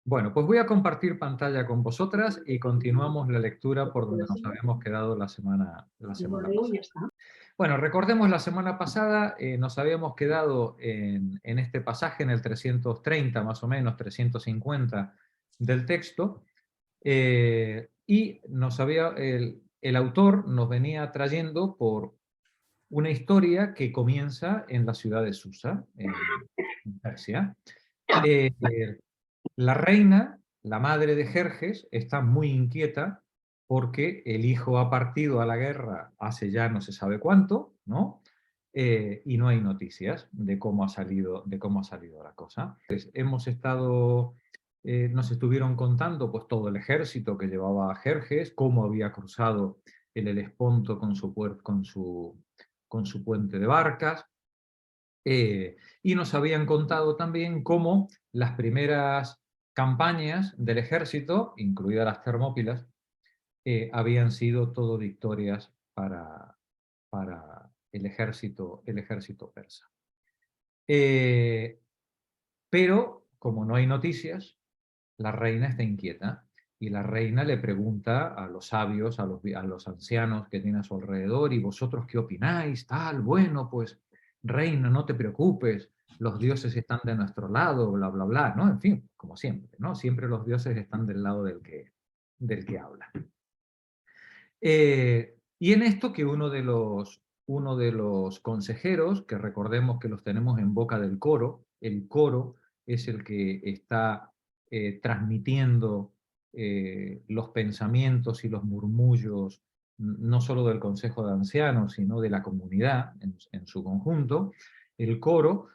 Bueno, pues voy a compartir pantalla con vosotras y continuamos la lectura por donde nos habíamos quedado la semana pasada. Bueno, recordemos la semana pasada, nos habíamos quedado en este pasaje, en el 330 más o menos, 350 del texto, y el autor nos venía trayendo por una historia que comienza en la ciudad de Susa, en Persia. Eh, la reina, la madre de Jerjes, está muy inquieta porque el hijo ha partido a la guerra hace ya no se sabe cuánto, ¿no? Y no hay noticias de cómo ha salido la cosa. Pues nos estuvieron contando pues, todo el ejército que llevaba a Jerjes, cómo había cruzado el Helesponto con su puente de barcas, y nos habían contado también cómo las primeras campañas del ejército, incluidas las Termópilas, habían sido todo victorias para el ejército persa. Pero, como no hay noticias, la reina está inquieta y la reina le pregunta a los sabios, a los ancianos que tiene a su alrededor, ¿y vosotros qué opináis? Tal, bueno, pues reina, no te preocupes, los dioses están de nuestro lado, bla, bla, bla, ¿no? En fin, como siempre, ¿no? Siempre los dioses están del lado del que habla. Y en esto que uno de los consejeros, que recordemos que los tenemos en boca del coro, el coro es el que está transmitiendo los pensamientos y los murmullos, no solo del Consejo de Ancianos, sino de la comunidad en su conjunto. El coro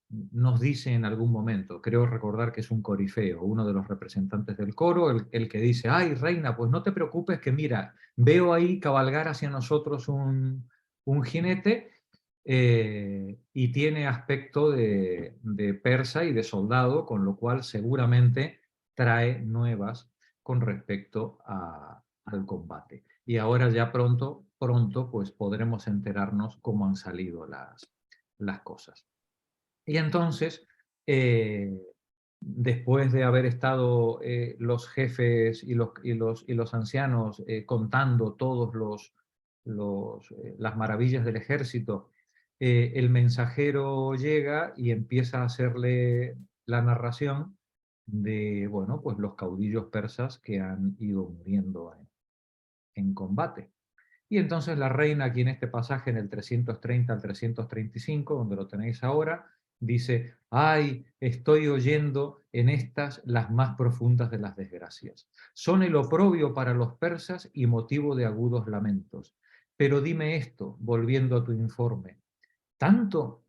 nos dice en algún momento, creo recordar que es un corifeo, uno de los representantes del coro, el que dice, ay, reina, pues no te preocupes que mira, veo ahí cabalgar hacia nosotros un jinete y tiene aspecto de persa y de soldado, con lo cual seguramente trae nuevas con respecto al combate. Y ahora ya pronto, pues podremos enterarnos cómo han salido las cosas. Y entonces, después de haber estado los jefes y los ancianos contando todos las maravillas del ejército, el mensajero llega y empieza a hacerle la narración de, bueno, pues los caudillos persas que han ido muriendo en combate. Y entonces la reina, aquí en este pasaje, en el 330 al 335, donde lo tenéis ahora, dice, ay, estoy oyendo en estas las más profundas de las desgracias. Son el oprobio para los persas y motivo de agudos lamentos. Pero dime esto, volviendo a tu informe, ¿tanto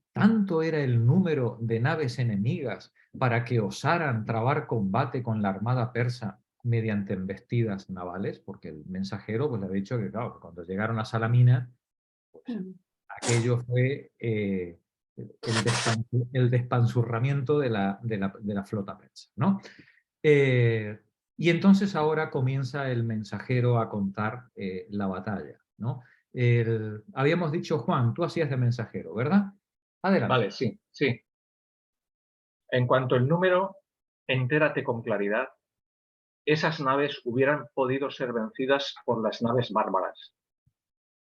era el número de naves enemigas para que osaran trabar combate con la armada persa mediante embestidas navales? Porque el mensajero pues, le había dicho que, claro, cuando llegaron a Salamina, pues, aquello fue el despanzurramiento de la flota persa, ¿no? Eh, y entonces ahora comienza el mensajero a contar la batalla, ¿no? Habíamos dicho, Juan, tú hacías de mensajero, ¿verdad? Adelante. Vale, sí, sí. En cuanto al número, entérate con claridad. Esas naves hubieran podido ser vencidas por las naves bárbaras.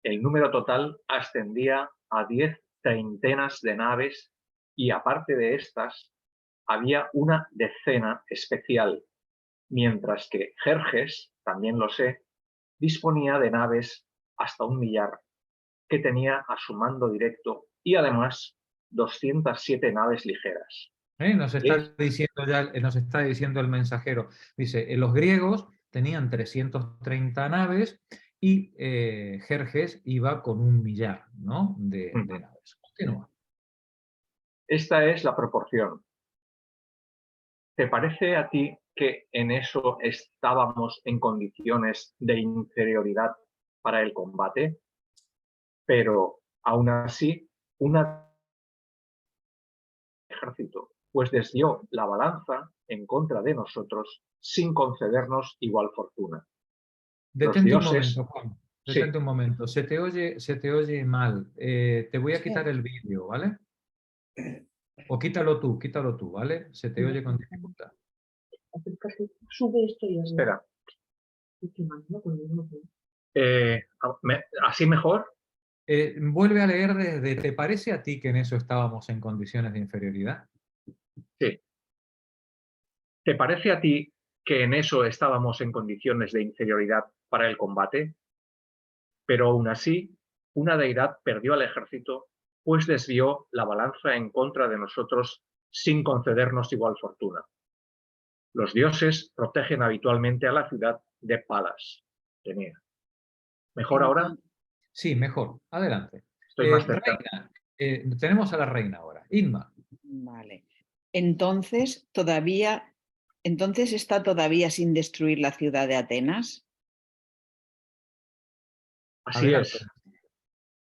El número total ascendía a 10 treintenas de naves y aparte de estas, había una decena especial, mientras que Jerjes, también lo sé, disponía de naves hasta 1 millar, que tenía a su mando directo y además 207 naves ligeras. Nos está Es, diciendo nos está diciendo el mensajero. Dice, los griegos tenían 330 naves y Jerjes iba con 1 millar, ¿no? de naves. Continúa. esta es la proporción. ¿Te parece a ti que en eso estábamos en condiciones de inferioridad para el combate? Pero aún así, un ejército, pues desvió la balanza en contra de nosotros sin concedernos igual fortuna. Los Detente un momento, dioses, Juan. sí, Detente un momento. Se te oye mal. Te voy a quitar el vídeo, ¿vale? O quítalo tú, ¿vale? Se te oye con dificultad. Sube esto y Espera. hazlo. ¿Así mejor? Vuelve a leer desde, ¿te parece a ti que en eso estábamos en condiciones de inferioridad? Sí. ¿Te parece a ti que en eso estábamos en condiciones de inferioridad para el combate? Pero aún así, una deidad perdió al ejército, pues desvió la balanza en contra de nosotros sin concedernos igual fortuna. Los dioses protegen habitualmente a la ciudad de Palas, Atenea. ¿Mejor ahora? Sí, mejor. Adelante. Estoy más cerca. Reina, tenemos a la reina ahora. Inma. Vale. Entonces está todavía sin destruir la ciudad de Atenas. Así Adelante. es.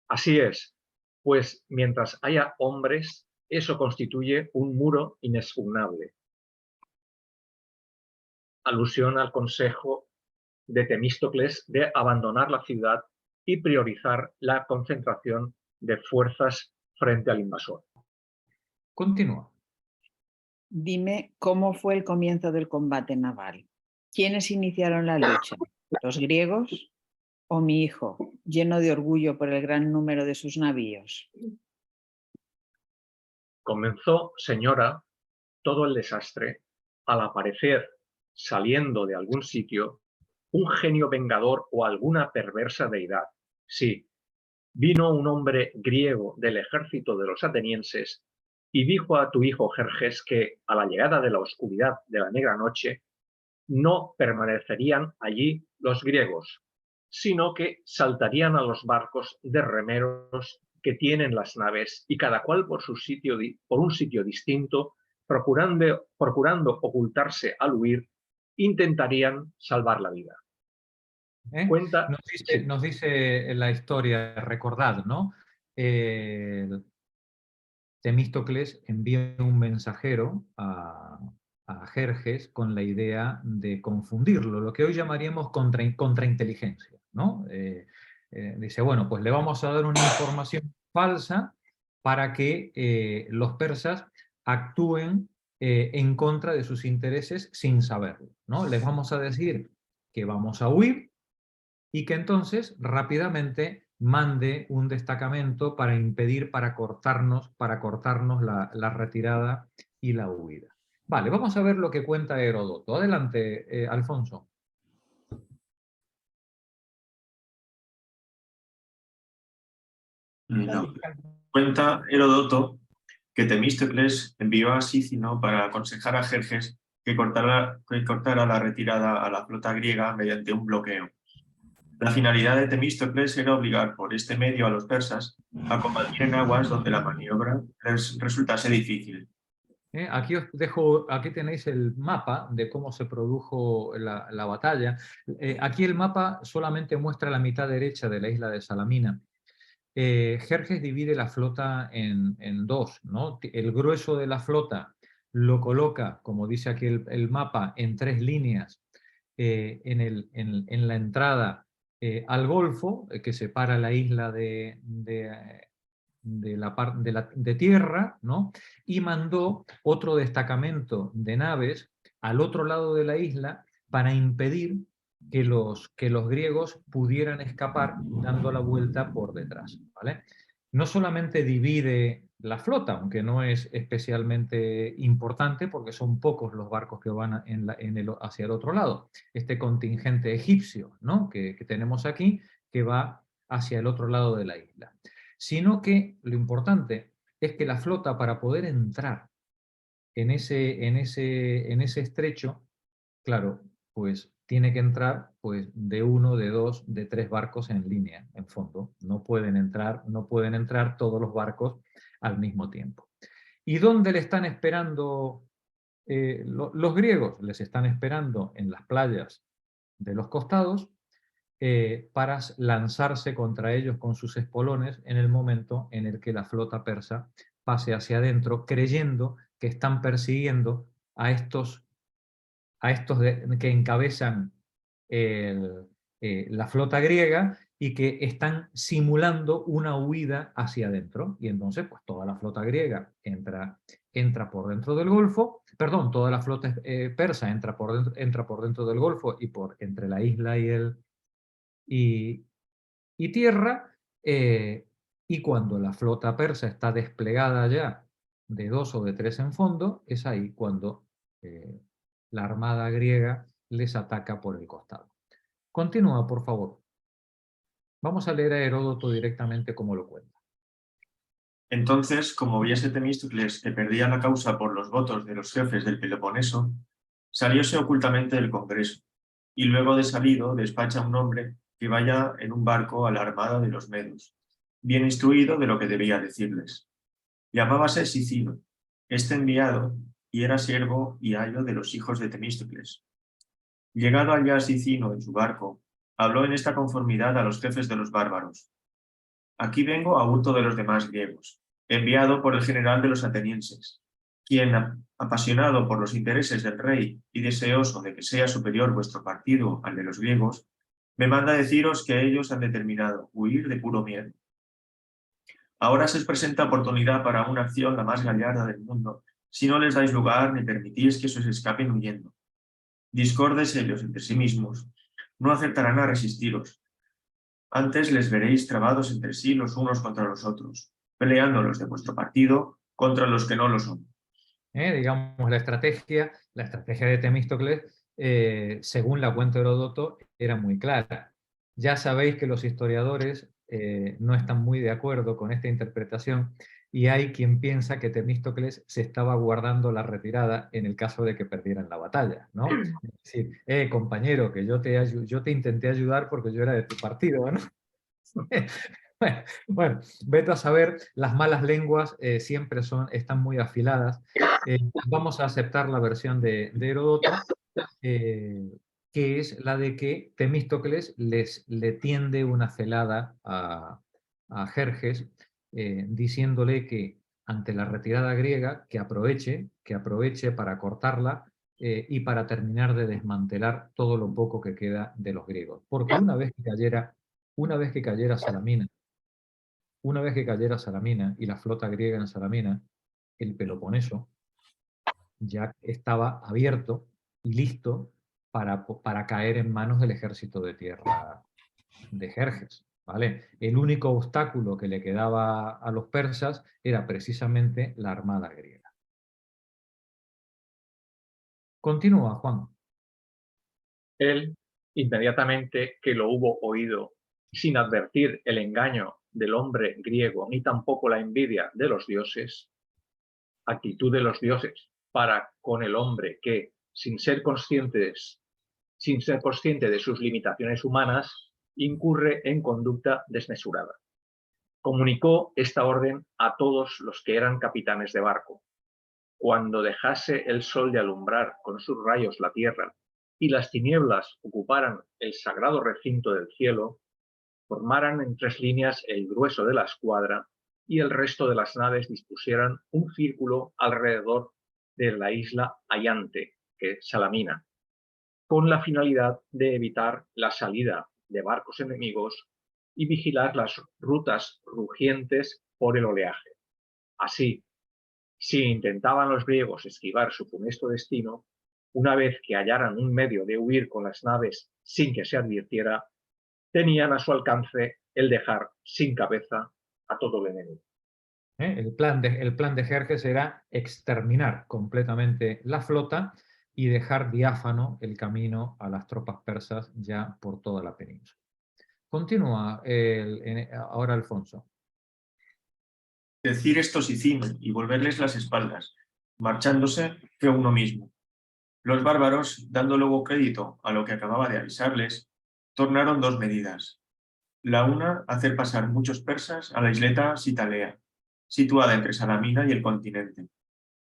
Así es. Pues mientras haya hombres, eso constituye un muro inexpugnable. Alusión al consejo de Temístocles de abandonar la ciudad y priorizar la concentración de fuerzas frente al invasor. Continúa. Dime cómo fue el comienzo del combate naval. ¿Quiénes iniciaron la lucha? ¿Los griegos o mi hijo, lleno de orgullo por el gran número de sus navíos? Comenzó, señora, todo el desastre al aparecer, saliendo de algún sitio, un genio vengador o alguna perversa deidad. Sí, vino un hombre griego del ejército de los atenienses y dijo a tu hijo Jerjes que a la llegada de la oscuridad de la negra noche no permanecerían allí los griegos, sino que saltarían a los barcos de remeros que tienen las naves y cada cual por un sitio distinto, procurando ocultarse al huir, intentarían salvar la vida. Cuenta, Nos dice la historia, recordad, ¿no? Temístocles envía un mensajero a Jerjes con la idea de confundirlo, lo que hoy llamaríamos contrainteligencia, ¿no? Dice, bueno, pues le vamos a dar una información falsa para que los persas actúen en contra de sus intereses sin saberlo, ¿no? Les vamos a decir que vamos a huir y que entonces rápidamente mande un destacamento para impedir, para cortarnos la retirada y la huida. Vale, vamos a ver lo que cuenta Heródoto. Adelante, Alfonso. No. Cuenta Heródoto que Temístocles envió a Sícino para aconsejar a Jerjes que cortara la retirada a la flota griega mediante un bloqueo. La finalidad de Temístocles era obligar por este medio a los persas a combatir en aguas donde la maniobra les resultase difícil. Aquí os dejo, aquí tenéis el mapa de cómo se produjo la batalla. Aquí el mapa solamente muestra la mitad derecha de la isla de Salamina. Jerjes divide la flota en dos, ¿no? El grueso de la flota lo coloca, como dice aquí el mapa, en 3 líneas en la entrada al Golfo, que separa la isla de tierra, ¿no? Y mandó otro destacamento de naves al otro lado de la isla para impedir que los griegos pudieran escapar dando la vuelta por detrás, ¿vale? No solamente divide la flota, aunque no es especialmente importante porque son pocos los barcos que van hacia el otro lado. Este contingente egipcio, ¿no? que tenemos aquí, que va hacia el otro lado de la isla. Sino que lo importante es que la flota, para poder entrar en ese estrecho, claro, pues tiene que entrar pues, de 1, de 2, de 3 barcos en línea, en fondo. No pueden entrar todos los barcos al mismo tiempo. ¿Y dónde le están esperando los griegos? Les están esperando en las playas de los costados para lanzarse contra ellos con sus espolones en el momento en el que la flota persa pase hacia adentro, creyendo que están persiguiendo a estos que encabezan la flota griega y que están simulando una huida hacia adentro. Y entonces pues toda la flota griega entra entra por dentro del Golfo, perdón, toda la flota persa entra por dentro del Golfo y por entre la isla y tierra, y cuando la flota persa está desplegada ya de 2 o de 3 en fondo, es ahí cuando la armada griega les ataca por el costado. Continúa, por favor. Vamos a leer a Heródoto directamente como lo cuenta. Entonces, como viese Temístocles que perdía la causa por los votos de los jefes del Peloponeso, salióse ocultamente del Congreso, y luego de salido despacha un hombre que vaya en un barco a la armada de los medos, bien instruido de lo que debía decirles. Llamábase Sicino, este enviado, y era siervo y ayo de los hijos de Temístocles. Llegado allá Sicino en su barco, habló en esta conformidad a los jefes de los bárbaros. Aquí vengo a hurto de los demás griegos, enviado por el general de los atenienses, quien, apasionado por los intereses del rey y deseoso de que sea superior vuestro partido al de los griegos, me manda deciros que ellos han determinado huir de puro miedo. Ahora se os presenta oportunidad para una acción la más gallarda del mundo, si no les dais lugar ni permitís que se os escapen huyendo. Discordes ellos entre sí mismos, no acertarán a resistiros. Antes les veréis trabados entre sí los unos contra los otros, peleando los de vuestro partido contra los que no lo son. Digamos, la estrategia de Temístocles, según la cuenta de Heródoto, era muy clara. Ya sabéis que los historiadores no están muy de acuerdo con esta interpretación y hay quien piensa que Temístocles se estaba guardando la retirada en el caso de que perdieran la batalla, ¿no? Es decir, compañero, que yo te intenté ayudar porque yo era de tu partido, ¿no? Bueno, vete a saber, las malas lenguas siempre están muy afiladas. Vamos a aceptar la versión de Heródoto, que es la de que Temístocles le tiende una celada a Jerjes, diciéndole que ante la retirada griega, que aproveche para cortarla y para terminar de desmantelar todo lo poco que queda de los griegos. Porque una vez que cayera Salamina y la flota griega en Salamina, el Peloponeso ya estaba abierto y listo para caer en manos del ejército de tierra de Jerjes, ¿vale? El único obstáculo que le quedaba a los persas era precisamente la armada griega. Continúa, Juan. Él, inmediatamente que lo hubo oído, sin advertir el engaño del hombre griego, ni tampoco la envidia de los dioses, actitud de los dioses para con el hombre que, sin ser consciente de sus limitaciones humanas, incurre en conducta desmesurada. Comunicó esta orden a todos los que eran capitanes de barco. Cuando dejase el sol de alumbrar con sus rayos la tierra y las tinieblas ocuparan el sagrado recinto del cielo, formaran en 3 líneas el grueso de la escuadra y el resto de las naves dispusieran un círculo alrededor de la isla Ayante, que es Salamina, con la finalidad de evitar la salida de barcos enemigos y vigilar las rutas rugientes por el oleaje. Así, si intentaban los griegos esquivar su funesto destino, una vez que hallaran un medio de huir con las naves sin que se advirtiera, tenían a su alcance el dejar sin cabeza a todo el enemigo. El plan de Jerjes era exterminar completamente la flota y dejar diáfano el camino a las tropas persas ya por toda la península. Continúa ahora Alfonso. Decir esto Sicino y volverles las espaldas, marchándose fue uno mismo. Los bárbaros, dando luego crédito a lo que acababa de avisarles, tornaron 2 medidas. La una, hacer pasar muchos persas a la isleta Sitalea, situada entre Salamina y el continente.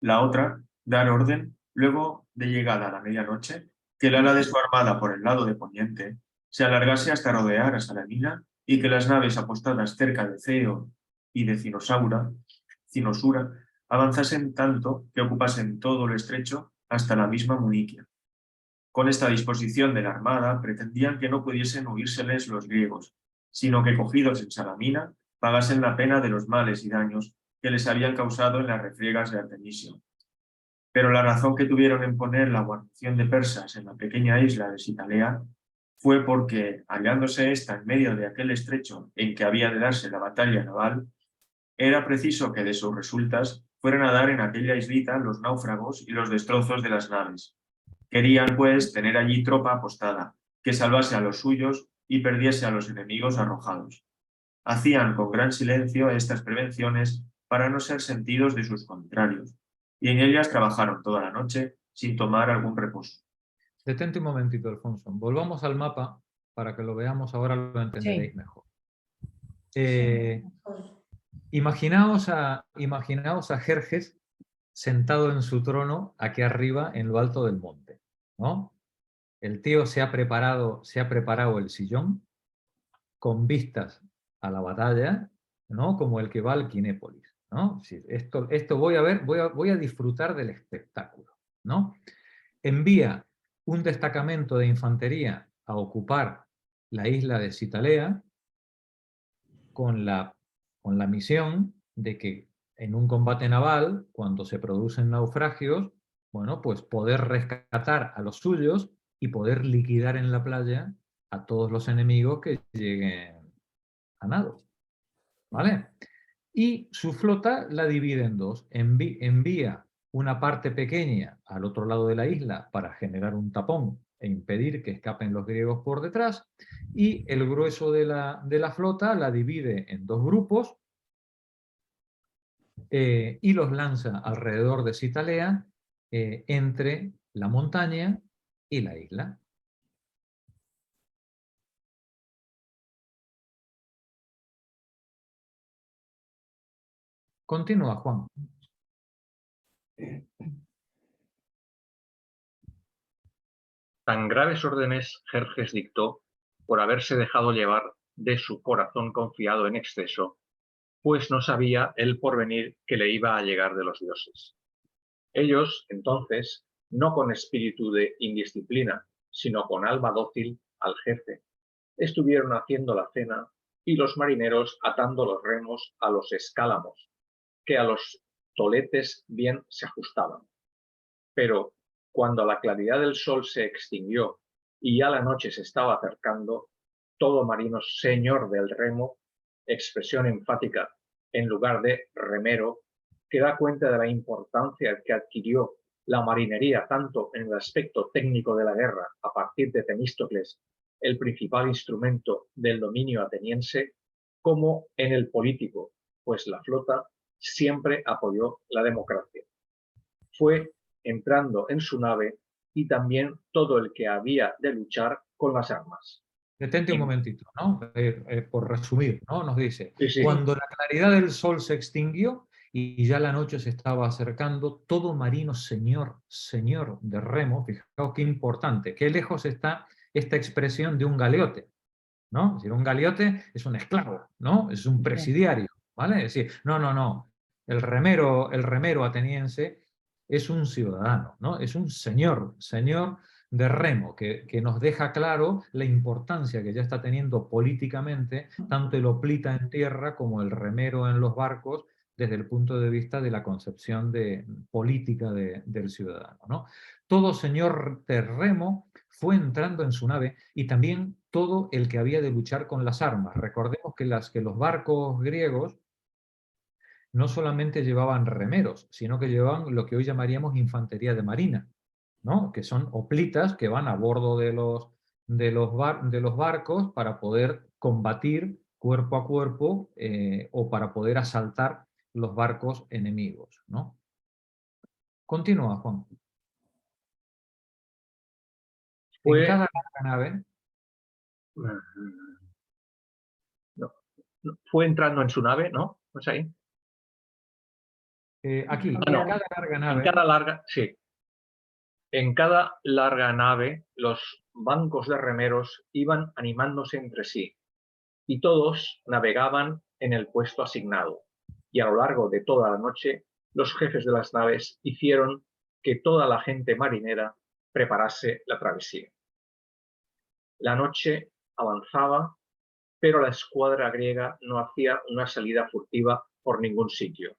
La otra, dar orden, luego de llegada a la medianoche, que el ala de su armada por el lado de poniente se alargase hasta rodear a Salamina y que las naves apostadas cerca de Ceo y de Cinosura avanzasen tanto que ocupasen todo el estrecho hasta la misma Muniquia. Con esta disposición de la armada pretendían que no pudiesen huírseles los griegos, sino que cogidos en Salamina pagasen la pena de los males y daños que les habían causado en las refriegas de Artemisio. Pero la razón que tuvieron en poner la guarnición de persas en la pequeña isla de Sitalea fue porque, hallándose ésta en medio de aquel estrecho en que había de darse la batalla naval, era preciso que de sus resultas fueran a dar en aquella islita los náufragos y los destrozos de las naves. Querían, pues, tener allí tropa apostada, que salvase a los suyos y perdiese a los enemigos arrojados. Hacían con gran silencio estas prevenciones para no ser sentidos de sus contrarios, y en ellas trabajaron toda la noche sin tomar algún reposo. Detente un momentito, Alfonso. Volvamos al mapa para que lo veamos, ahora lo entenderéis Sí. mejor. Imaginaos a Jerjes sentado en su trono aquí arriba en lo alto del monte, ¿no? El tío se ha preparado el sillón con vistas a la batalla, ¿no? Como el que va al Kinépolis, ¿no? Sí, esto voy a ver, voy a disfrutar del espectáculo, ¿no? Envía un destacamento de infantería a ocupar la isla de Sitalea con la misión de que en un combate naval, cuando se producen naufragios, bueno, pues poder rescatar a los suyos y poder liquidar en la playa a todos los enemigos que lleguen a nado, ¿vale? Y su flota la divide en dos. Envía una parte pequeña al otro lado de la isla para generar un tapón e impedir que escapen los griegos por detrás, y el grueso de la flota la divide en dos grupos y los lanza alrededor de Sitalea entre la montaña y la isla. Continúa, Juan. Tan graves órdenes Jerjes dictó por haberse dejado llevar de su corazón confiado en exceso, pues no sabía el porvenir que le iba a llegar de los dioses. Ellos, entonces, no con espíritu de indisciplina, sino con alma dócil al jefe, estuvieron haciendo la cena y los marineros atando los remos a los escálamos, que a los toletes bien se ajustaban. Pero cuando la claridad del sol se extinguió y ya la noche se estaba acercando, todo marino señor del remo, expresión enfática en lugar de remero, que da cuenta de la importancia que adquirió la marinería tanto en el aspecto técnico de la guerra a partir de Temístocles, el principal instrumento del dominio ateniense, como en el político, pues la flota siempre apoyó la democracia. Fue entrando en su nave y también todo el que había de luchar con las armas. Detente un momentito, ¿no? Por resumir, ¿no? Nos dice, Sí. cuando la claridad del sol se extinguió y ya la noche se estaba acercando, todo marino señor de remo, fijaos qué importante, qué lejos está esta expresión de un galeote, ¿no? Es decir, un galeote es un esclavo, ¿no? Es un presidiario, ¿vale? Es decir, no. El remero ateniense es un ciudadano, ¿no? Es un señor de remo, que nos deja claro la importancia que ya está teniendo políticamente tanto el hoplita en tierra como el remero en los barcos desde el punto de vista de la concepción política del ciudadano, ¿no? Todo señor de remo fue entrando en su nave y también todo el que había de luchar con las armas. Recordemos que los barcos griegos no solamente llevaban remeros, sino que llevaban lo que hoy llamaríamos infantería de marina, ¿no? Que son hoplitas que van a bordo de los barcos para poder combatir cuerpo a cuerpo o para poder asaltar los barcos enemigos, ¿no? Continúa, Juan. En cada larga nave... Fue entrando en su nave, ¿no? ¿No es ahí? Aquí, no. en cada larga nave... Sí. En cada larga nave, los bancos de remeros iban animándose entre sí, y todos navegaban en el puesto asignado, y a lo largo de toda la noche, los jefes de las naves hicieron que toda la gente marinera preparase la travesía. La noche avanzaba, pero la escuadra griega no hacía una salida furtiva por ningún sitio,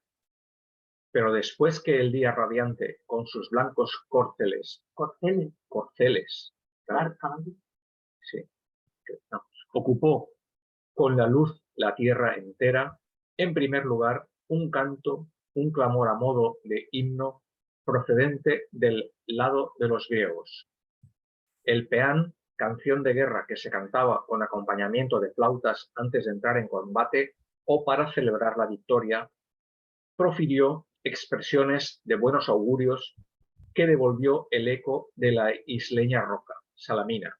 Pero después que el día radiante, con sus blancos corceles, claro, sí, ocupó con la luz la tierra entera, en primer lugar, un canto, un clamor a modo de himno procedente del lado de los griegos. El peán, canción de guerra que se cantaba con acompañamiento de flautas antes de entrar en combate o para celebrar la victoria, profirió expresiones de buenos augurios que devolvió el eco de la isleña roca, Salamina.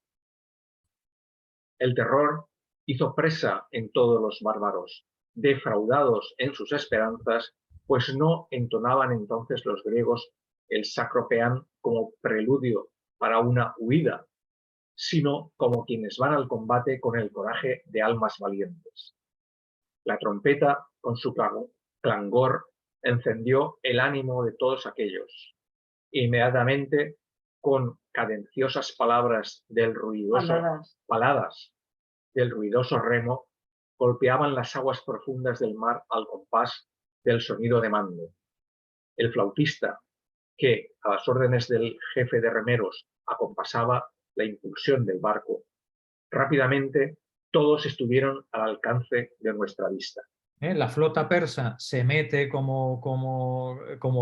El terror hizo presa en todos los bárbaros, defraudados en sus esperanzas, pues no entonaban entonces los griegos el sacro peán como preludio para una huida, sino como quienes van al combate con el coraje de almas valientes. La trompeta, con su clangor, encendió el ánimo de todos aquellos. Inmediatamente, con cadenciosas paladas del ruidoso remo, golpeaban las aguas profundas del mar al compás del sonido de mando. El flautista, que a las órdenes del jefe de remeros acompasaba la impulsión del barco, rápidamente todos estuvieron al alcance de nuestra vista. La flota persa se mete como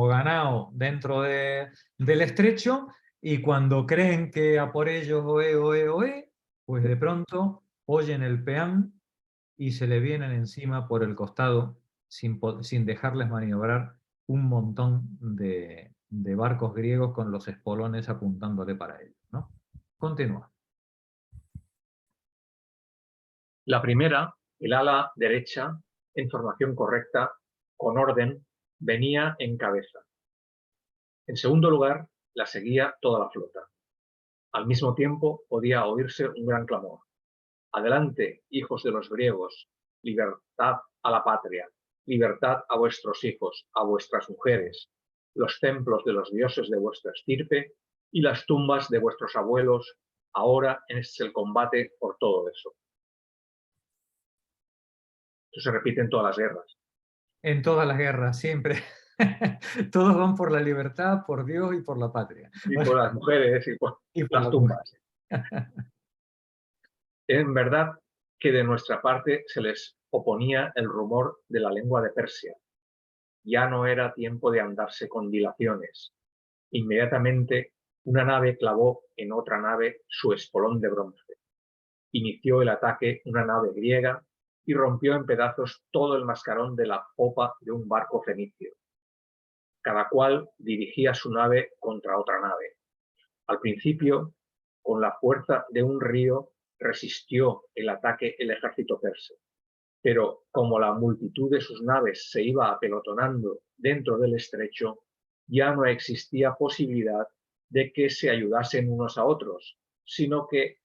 ganado dentro del estrecho, y cuando creen que a por ellos oe, pues de pronto oyen el peán y se le vienen encima por el costado sin dejarles maniobrar un montón de barcos griegos con los espolones apuntándole para ellos, ¿no? Continúa. La primera, el ala derecha, en formación correcta, con orden, venía en cabeza. En segundo lugar, la seguía toda la flota. Al mismo tiempo podía oírse un gran clamor. Adelante, hijos de los griegos, libertad a la patria, libertad a vuestros hijos, a vuestras mujeres, los templos de los dioses de vuestra estirpe y las tumbas de vuestros abuelos, ahora es el combate por todo eso. Eso se repite en todas las guerras. En todas las guerras, siempre. Todos van por la libertad, por Dios y por la patria. Y por las mujeres y por las tumbas. En verdad que de nuestra parte se les oponía el rumor de la lengua de Persia. Ya no era tiempo de andarse con dilaciones. Inmediatamente una nave clavó en otra nave su espolón de bronce. Inició el ataque una nave griega y rompió en pedazos todo el mascarón de la popa de un barco fenicio. Cada cual dirigía su nave contra otra nave. Al principio, con la fuerza de un río, resistió el ataque el ejército persa. Pero como la multitud de sus naves se iba apelotonando dentro del estrecho, ya no existía posibilidad de que se ayudasen unos a otros, sino que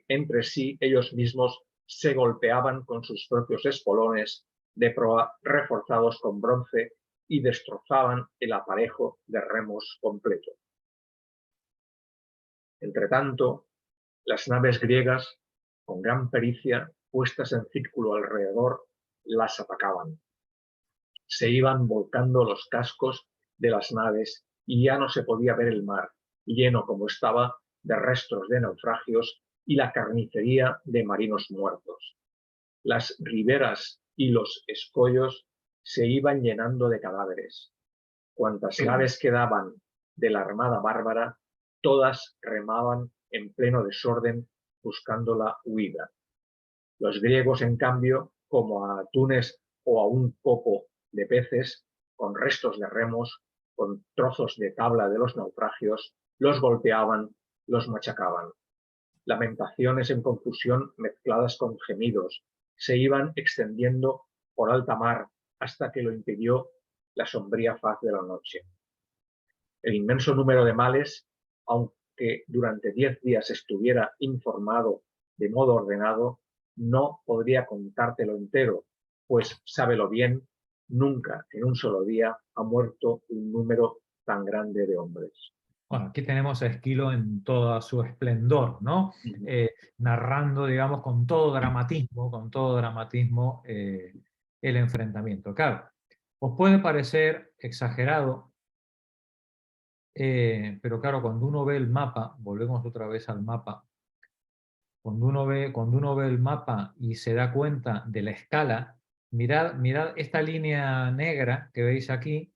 entre sí ellos mismos se golpeaban con sus propios espolones de proa reforzados con bronce y destrozaban el aparejo de remos completo. Entretanto, las naves griegas, con gran pericia, puestas en círculo alrededor, las atacaban. Se iban volcando los cascos de las naves y ya no se podía ver el mar, lleno como estaba de restos de naufragios y la carnicería de marinos muertos. Las riberas y los escollos se iban llenando de cadáveres. Cuantas naves quedaban de la armada bárbara, todas remaban en pleno desorden buscando la huida. Los griegos, en cambio, como a atunes o a un copo de peces, con restos de remos, con trozos de tabla de los naufragios, los golpeaban, los machacaban. Lamentaciones en confusión mezcladas con gemidos se iban extendiendo por alta mar hasta que lo impidió la sombría faz de la noche. El inmenso número de males, aunque durante 10 días estuviera informado de modo ordenado, no podría contártelo entero, pues, sábelo bien, nunca en un solo día ha muerto un número tan grande de hombres. Bueno, aquí tenemos a Esquilo en todo su esplendor, ¿no? Narrando, digamos, con todo dramatismo el enfrentamiento. Claro, Os puede parecer exagerado, pero claro, cuando uno ve el mapa, volvemos otra vez al mapa, cuando uno ve el mapa y se da cuenta de la escala, mirad esta línea negra que veis aquí,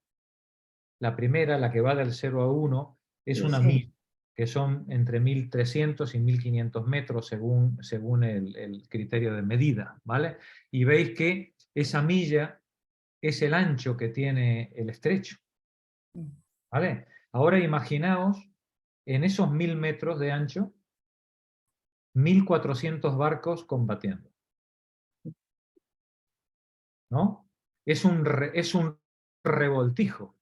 la primera, la que va del 0 a 1, es una Sí. milla, que son entre 1300 y 1500 metros según el criterio de medida, ¿vale? Y veis que esa milla es el ancho que tiene el estrecho, ¿vale? Ahora imaginaos en esos 1000 metros de ancho, 1400 barcos combatiendo, ¿no? Es un revoltijo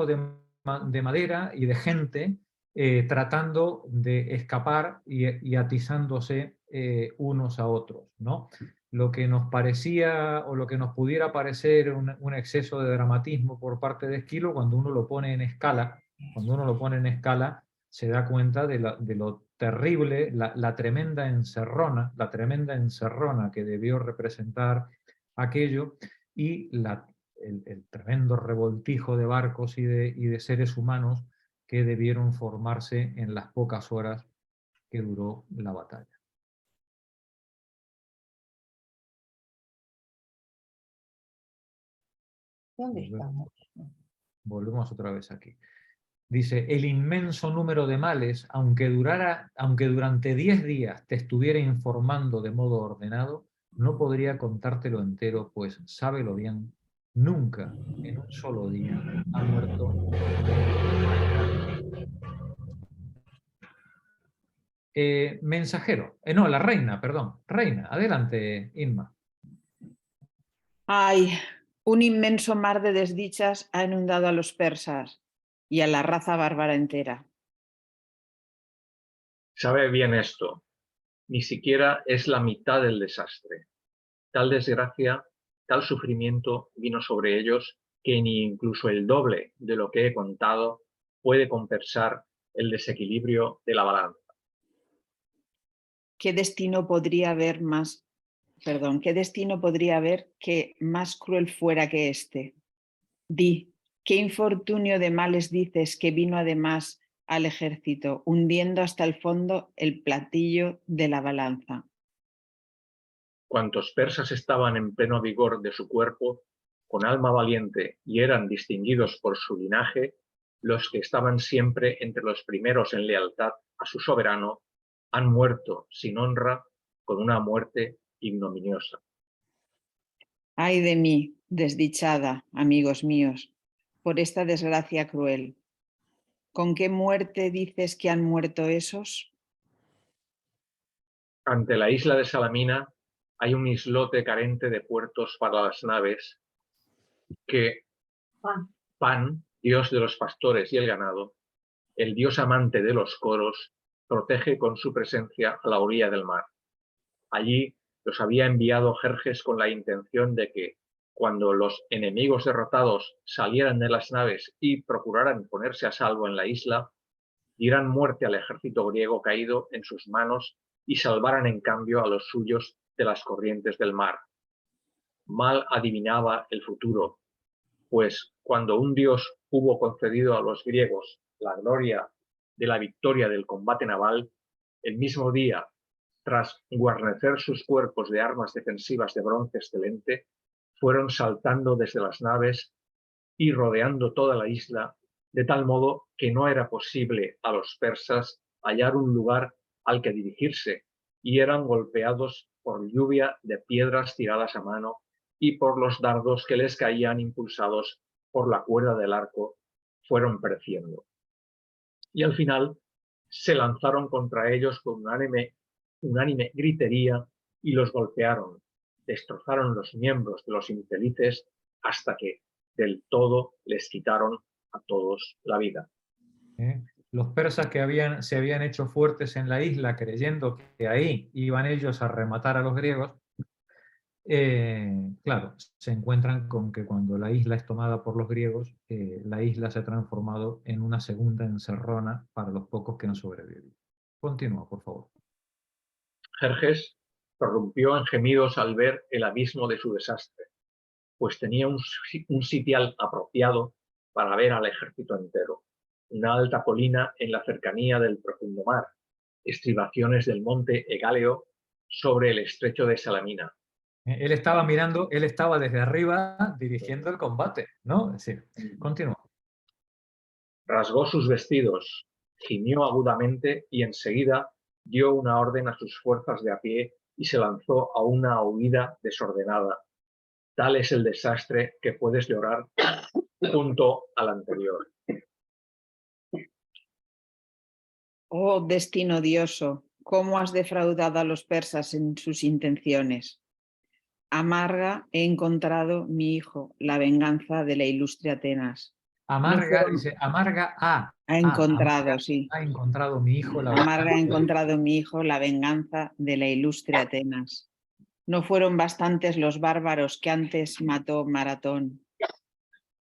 de madera y de gente tratando de escapar y atizándose unos a otros, ¿no? Lo que nos parecía o lo que nos pudiera parecer un exceso de dramatismo por parte de Esquilo, cuando uno lo pone en escala, se da cuenta de lo terrible, la tremenda encerrona que debió representar aquello, y el tremendo revoltijo de barcos y de seres humanos que debieron formarse en las pocas horas que duró la batalla. ¿Dónde estamos? Volvemos otra vez aquí. Dice, el inmenso número de males, aunque durante 10 días te estuviera informando de modo ordenado, no podría contártelo entero, pues, sábelo bien, nunca en un solo día ha muerto. Mensajero, no, la reina, perdón. Reina, adelante, Inma. Ay, un inmenso mar de desdichas ha inundado a los persas y a la raza bárbara entera. Sabe bien esto. Ni siquiera es la mitad del desastre. Tal desgracia, tal sufrimiento vino sobre ellos que ni incluso el doble de lo que he contado puede compensar el desequilibrio de la balanza. ¿Qué destino podría haber que más cruel fuera que este? Di, ¿qué infortunio de males dices que vino además al ejército, hundiendo hasta el fondo el platillo de la balanza? Cuantos persas estaban en pleno vigor de su cuerpo, con alma valiente y eran distinguidos por su linaje, los que estaban siempre entre los primeros en lealtad a su soberano, han muerto sin honra con una muerte ignominiosa. Ay de mí, desdichada, amigos míos, por esta desgracia cruel. ¿Con qué muerte dices que han muerto esos? Ante la isla de Salamina hay un islote carente de puertos para las naves que Pan, dios de los pastores y el ganado, el dios amante de los coros, protege con su presencia a la orilla del mar. Allí los había enviado Jerjes con la intención de que, cuando los enemigos derrotados salieran de las naves y procuraran ponerse a salvo en la isla, dieran muerte al ejército griego caído en sus manos y salvaran en cambio a los suyos de las corrientes del mar. Mal adivinaba el futuro, pues cuando un dios hubo concedido a los griegos la gloria de la victoria del combate naval, el mismo día, tras guarnecer sus cuerpos de armas defensivas de bronce excelente, fueron saltando desde las naves y rodeando toda la isla, de tal modo que no era posible a los persas hallar un lugar al que dirigirse, y eran golpeados por lluvia de piedras tiradas a mano y por los dardos que les caían impulsados por la cuerda del arco, fueron pereciendo. Y al final se lanzaron contra ellos con unánime gritería y los golpearon, destrozaron los miembros de los infelices hasta que del todo les quitaron a todos la vida. Los persas que se habían hecho fuertes en la isla creyendo que ahí iban ellos a rematar a los griegos, claro, se encuentran con que cuando la isla es tomada por los griegos, la isla se ha transformado en una segunda encerrona para los pocos que han sobrevivido. Continúa, por favor. Jerjes prorrumpió en gemidos al ver el abismo de su desastre. pues tenía un sitial apropiado para ver al ejército entero. Una alta colina en la cercanía del profundo mar, estribaciones del monte Egaleo sobre el estrecho de Salamina. Él estaba mirando, él estaba desde arriba dirigiendo el combate, ¿no? Sí, continúa. Rasgó sus vestidos, gimió agudamente y enseguida dio una orden a sus fuerzas de a pie y se lanzó a una huida desordenada. Tal es el desastre que puedes llorar junto al anterior. Oh destino odioso, ¿cómo has defraudado a los persas en sus intenciones? Amarga he encontrado mi hijo, la venganza de la ilustre Atenas. Amarga, dice, amarga Ha encontrado, amarga, sí. ha encontrado mi hijo la Amarga ha encontrado mi hijo la venganza de la ilustre Atenas. No fueron bastantes los bárbaros que antes mató Maratón.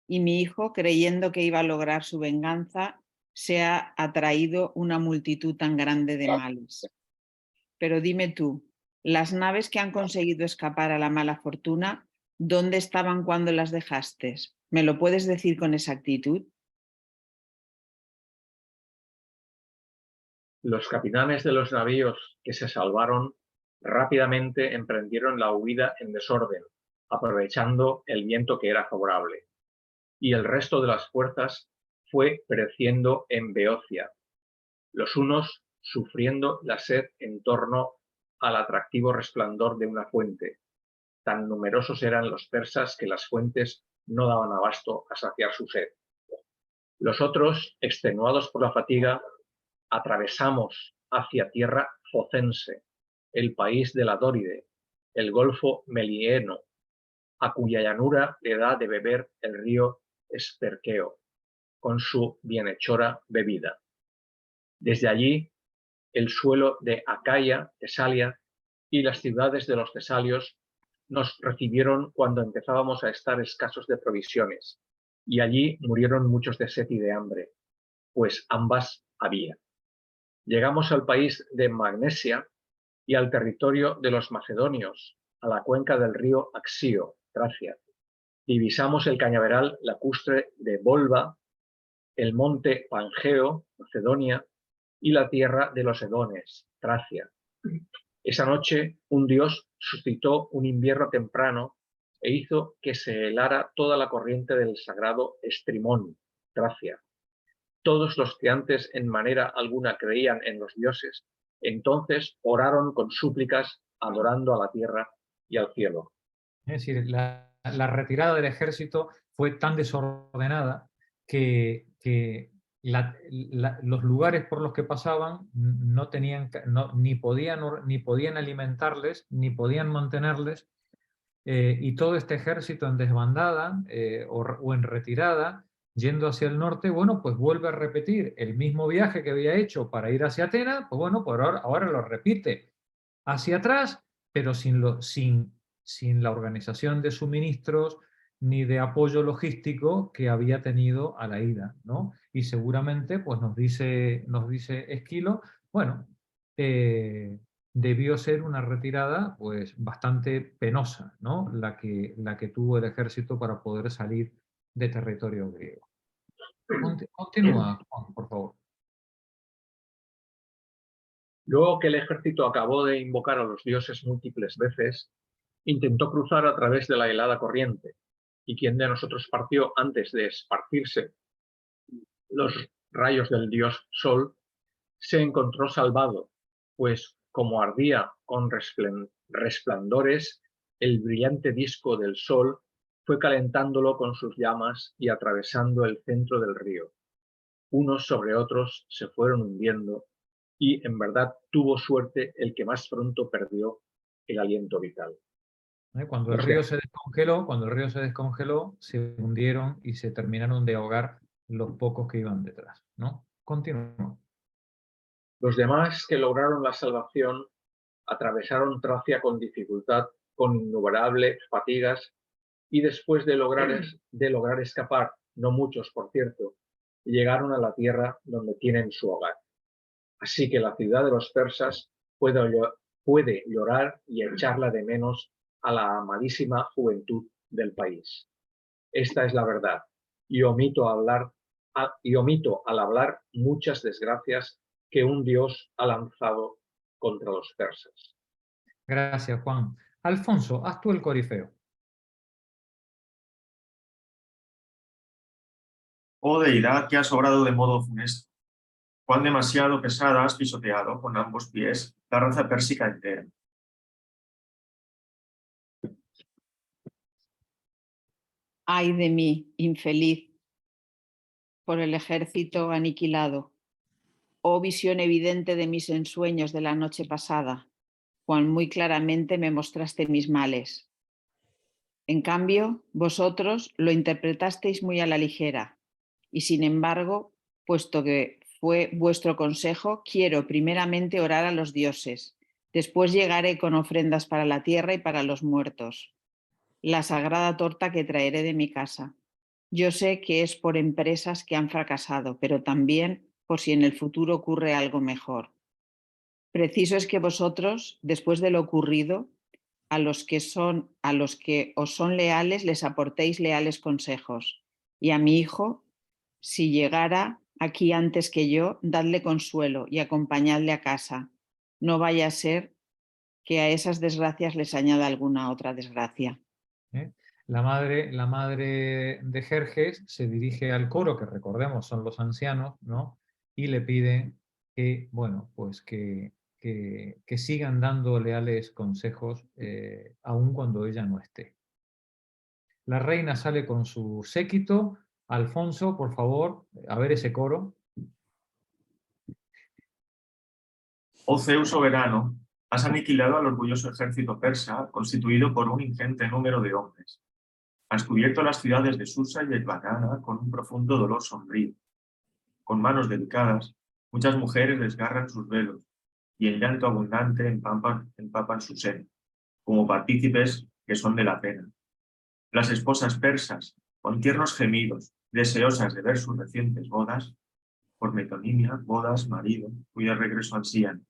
Y mi hijo, creyendo que iba a lograr su venganza, se ha atraído una multitud tan grande de males. Pero dime tú, las naves que han conseguido escapar a la mala fortuna, ¿dónde estaban cuando las dejaste? ¿Me lo puedes decir con exactitud? Los capitanes de los navíos que se salvaron rápidamente emprendieron la huida en desorden, aprovechando el viento que era favorable. Y el resto de las fuerzas fue pereciendo en Beocia, los unos sufriendo la sed en torno al atractivo resplandor de una fuente. Tan numerosos eran los persas que las fuentes no daban abasto a saciar su sed. Los otros, extenuados por la fatiga, atravesamos hacia tierra focense, el país de la Dóride, el golfo Melieno, a cuya llanura le da de beber el río Esperqueo, con su bienhechora bebida. Desde allí, el suelo de Acaya, Tesalia y las ciudades de los tesalios nos recibieron cuando empezábamos a estar escasos de provisiones, y allí murieron muchos de sed y de hambre, pues ambas había. Llegamos al país de Magnesia y al territorio de los macedonios, a la cuenca del río Axio, Tracia. Divisamos el cañaveral lacustre de Volva, el monte Pangeo, Macedonia, y la tierra de los edones, Tracia. Esa noche un dios suscitó un invierno temprano e hizo que se helara toda la corriente del sagrado Estrimón, Tracia. Todos los que antes en manera alguna creían en los dioses, entonces oraron con súplicas, adorando a la tierra y al cielo. Es decir, la retirada del ejército fue tan desordenada que los lugares por los que pasaban no tenían, ni podían alimentarles, ni podían mantenerles, y todo este ejército en desbandada o en retirada, yendo hacia el norte, bueno, pues vuelve a repetir el mismo viaje que había hecho para ir hacia Atenas, pues bueno, pues ahora lo repite hacia atrás, pero sin la organización de suministros ni de apoyo logístico que había tenido a la ida, ¿no? Y seguramente, pues nos dice Esquilo, bueno, debió ser una retirada pues bastante penosa, ¿no? La que tuvo el ejército para poder salir de territorio griego. Continúa, Juan, por favor. Luego que el ejército acabó de invocar a los dioses múltiples veces, intentó cruzar a través de la helada corriente, y quien de nosotros partió antes de esparcirse los rayos del dios Sol, se encontró salvado, pues como ardía con resplandores, el brillante disco del sol fue calentándolo con sus llamas y atravesando el centro del río. Unos sobre otros se fueron hundiendo y en verdad tuvo suerte el que más pronto perdió el aliento vital. Cuando el río se descongeló, se hundieron y se terminaron de ahogar los pocos que iban detrás, ¿no? Continúa. Los demás que lograron la salvación atravesaron Tracia con dificultad, con innumerables fatigas, y después de lograr escapar, no muchos por cierto, llegaron a la tierra donde tienen su hogar. Así que la ciudad de los persas puede llorar y echarla de menos a la amadísima juventud del país. Esta es la verdad, y omito al hablar muchas desgracias que un Dios ha lanzado contra los persas. Gracias, Juan. Alfonso, haz tú el corifeo. Oh deidad que has obrado de modo funesto, cuán demasiado pesada has pisoteado con ambos pies la raza pérsica entera. Ay de mí, infeliz, por el ejército aniquilado. Oh visión evidente de mis ensueños de la noche pasada, cuán muy claramente me mostraste mis males. En cambio, vosotros lo interpretasteis muy a la ligera, y sin embargo, puesto que fue vuestro consejo, quiero primeramente orar a los dioses, después llegaré con ofrendas para la tierra y para los muertos, la sagrada torta que traeré de mi casa. Yo sé que es por empresas que han fracasado, pero también por si en el futuro ocurre algo mejor. Preciso es que vosotros, después de lo ocurrido, a los que os son leales les aportéis leales consejos. Y a mi hijo, si llegara aquí antes que yo, dadle consuelo y acompañadle a casa. No vaya a ser que a esas desgracias les añada alguna otra desgracia. La madre de Jerjes se dirige al coro, que recordemos son los ancianos, ¿no? Y le pide que, bueno, pues que sigan dando leales consejos aun cuando ella no esté. La reina sale con su séquito. Alfonso, por favor, a ver ese coro. Oh Zeus soberano, has aniquilado al orgulloso ejército persa constituido por un ingente número de hombres. Has cubierto las ciudades de Susa y Ecbatana con un profundo dolor sombrío. Con manos delicadas, muchas mujeres desgarran sus velos y en llanto abundante empapan su seno, como partícipes que son de la pena. Las esposas persas, con tiernos gemidos, deseosas de ver sus recientes bodas, por metonimia, bodas, marido, cuyo regreso ansían,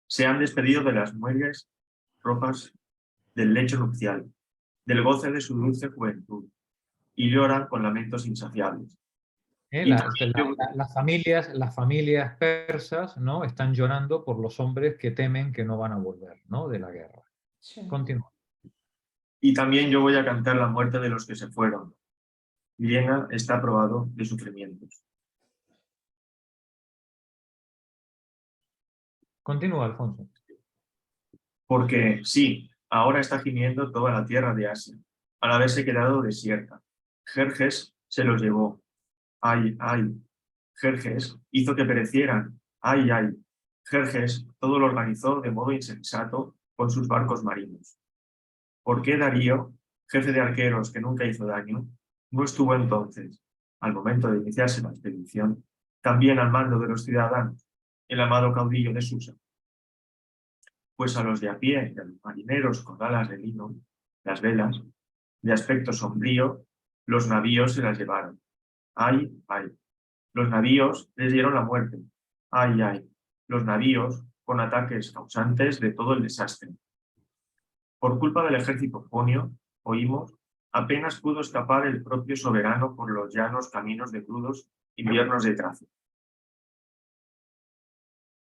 se han despedido de las muelles ropas del lecho nupcial, del goce de su dulce juventud, y lloran con lamentos insaciables. Y Las familias persas, ¿no? Están llorando por los hombres que temen que no van a volver, ¿no? De la guerra. Sí. Continúa. Y también yo voy a cantar la muerte de los que se fueron. Viena está probado de sufrimientos. Continúa, Alfonso. Porque sí, ahora está gimiendo toda la tierra de Asia, al haberse quedado desierta. Jerjes se los llevó. Ay, ay. Jerjes hizo que perecieran. Ay, ay. Jerjes todo lo organizó de modo insensato con sus barcos marinos. ¿Por qué Darío, jefe de arqueros que nunca hizo daño, no estuvo entonces, al momento de iniciarse la expedición, también al mando de los ciudadanos, el amado caudillo de Susa? Pues a los de a pie y a los marineros con alas de lino, las velas, de aspecto sombrío, los navíos se las llevaron. Ay, ay. Los navíos les dieron la muerte. Ay, ay. Los navíos con ataques causantes de todo el desastre. Por culpa del ejército jonio, oímos, apenas pudo escapar el propio soberano por los llanos caminos de crudos inviernos de Tracia.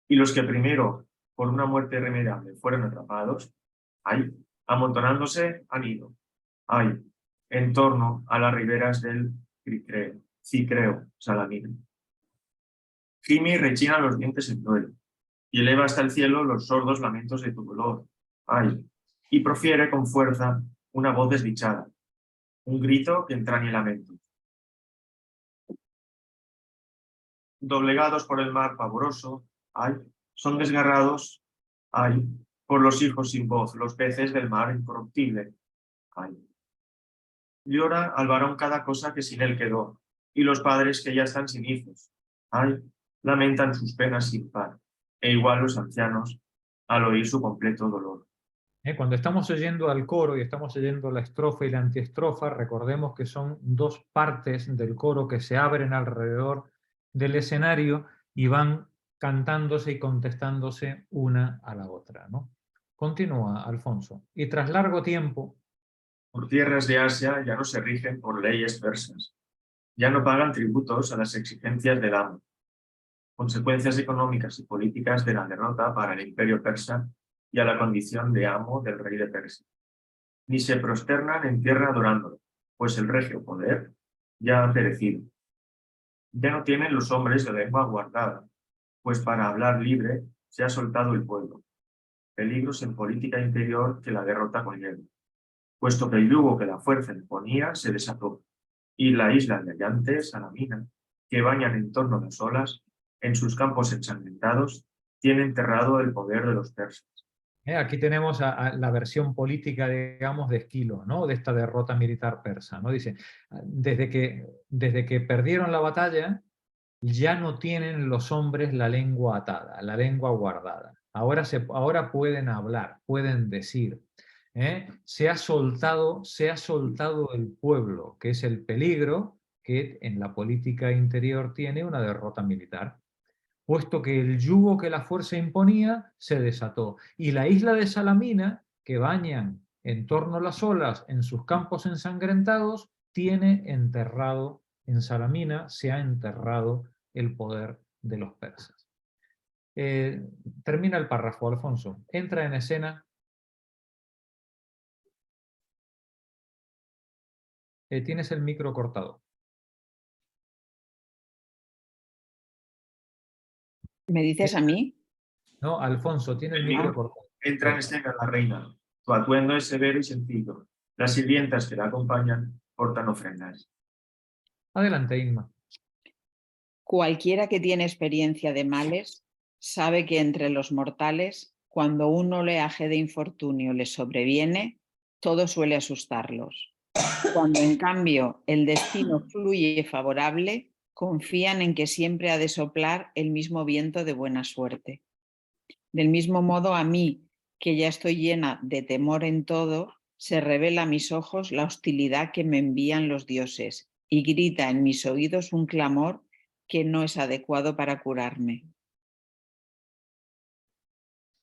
Y los que primero, por una muerte irremediable, fueron atrapados, ay, amontonándose han ido, ay, en torno a las riberas del Cicreo, Salamina. Gime y rechina los dientes en duelo, y eleva hasta el cielo los sordos lamentos de tu dolor, ay, y profiere con fuerza una voz desdichada, un grito que entraña lamentos. Doblegados por el mar pavoroso, ay, son desgarrados, ay, por los hijos sin voz, los peces del mar incorruptible, ay. Llora al varón cada cosa que sin él quedó, y los padres que ya están sin hijos, ay, lamentan sus penas sin par, e igual los ancianos al oír su completo dolor. Cuando estamos oyendo al coro y estamos oyendo la estrofa y la antiestrofa, recordemos que son dos partes del coro que se abren alrededor del escenario y van cantándose y contestándose una a la otra, ¿no? Continúa, Alfonso. Y tras largo tiempo, Por tierras de Asia ya no se rigen por leyes persas, ya no pagan tributos a las exigencias del amo. Consecuencias económicas y políticas de la derrota para el imperio persa y a la condición de amo del rey de Persia. Ni se prosternan en tierra adorándolo, pues el regio poder ya ha perecido. Ya no tienen los hombres de lengua guardada, pues para hablar libre se ha soltado el pueblo. Peligros en política interior que la derrota conlleva, puesto que el yugo que la fuerza imponía se desató, y la isla de Ayante, Salamina, que bañan en torno de las olas, en sus campos ensangrentados, tiene enterrado el poder de los persas. Aquí tenemos a la versión política, digamos, de Esquilo, ¿no? De esta derrota militar persa, ¿no? Dice, desde que perdieron la batalla, ya no tienen los hombres la lengua atada, la lengua guardada. Ahora pueden hablar, pueden decir. Se ha soltado el pueblo, que es el peligro que en la política interior tiene una derrota militar, puesto que el yugo que la fuerza imponía se desató. Y la isla de Salamina, que bañan en torno a las olas en sus campos ensangrentados, tiene enterrado, en Salamina se ha enterrado el poder de los persas. Termina el párrafo, Alfonso. Entra en escena. Tienes el micro cortado. ¿Me dices a mí? No, Alfonso, tiene el micro cortado. Entra en escena la reina. Su atuendo es severo y sencillo. Las sirvientas que la acompañan portan ofrendas. Adelante, Inma. Cualquiera que tiene experiencia de males sabe que entre los mortales, cuando un oleaje de infortunio les sobreviene, todo suele asustarlos. Cuando en cambio el destino fluye favorable, confían en que siempre ha de soplar el mismo viento de buena suerte. Del mismo modo, a mí, que ya estoy llena de temor en todo, se revela a mis ojos la hostilidad que me envían los dioses y grita en mis oídos un clamor que no es adecuado para curarme.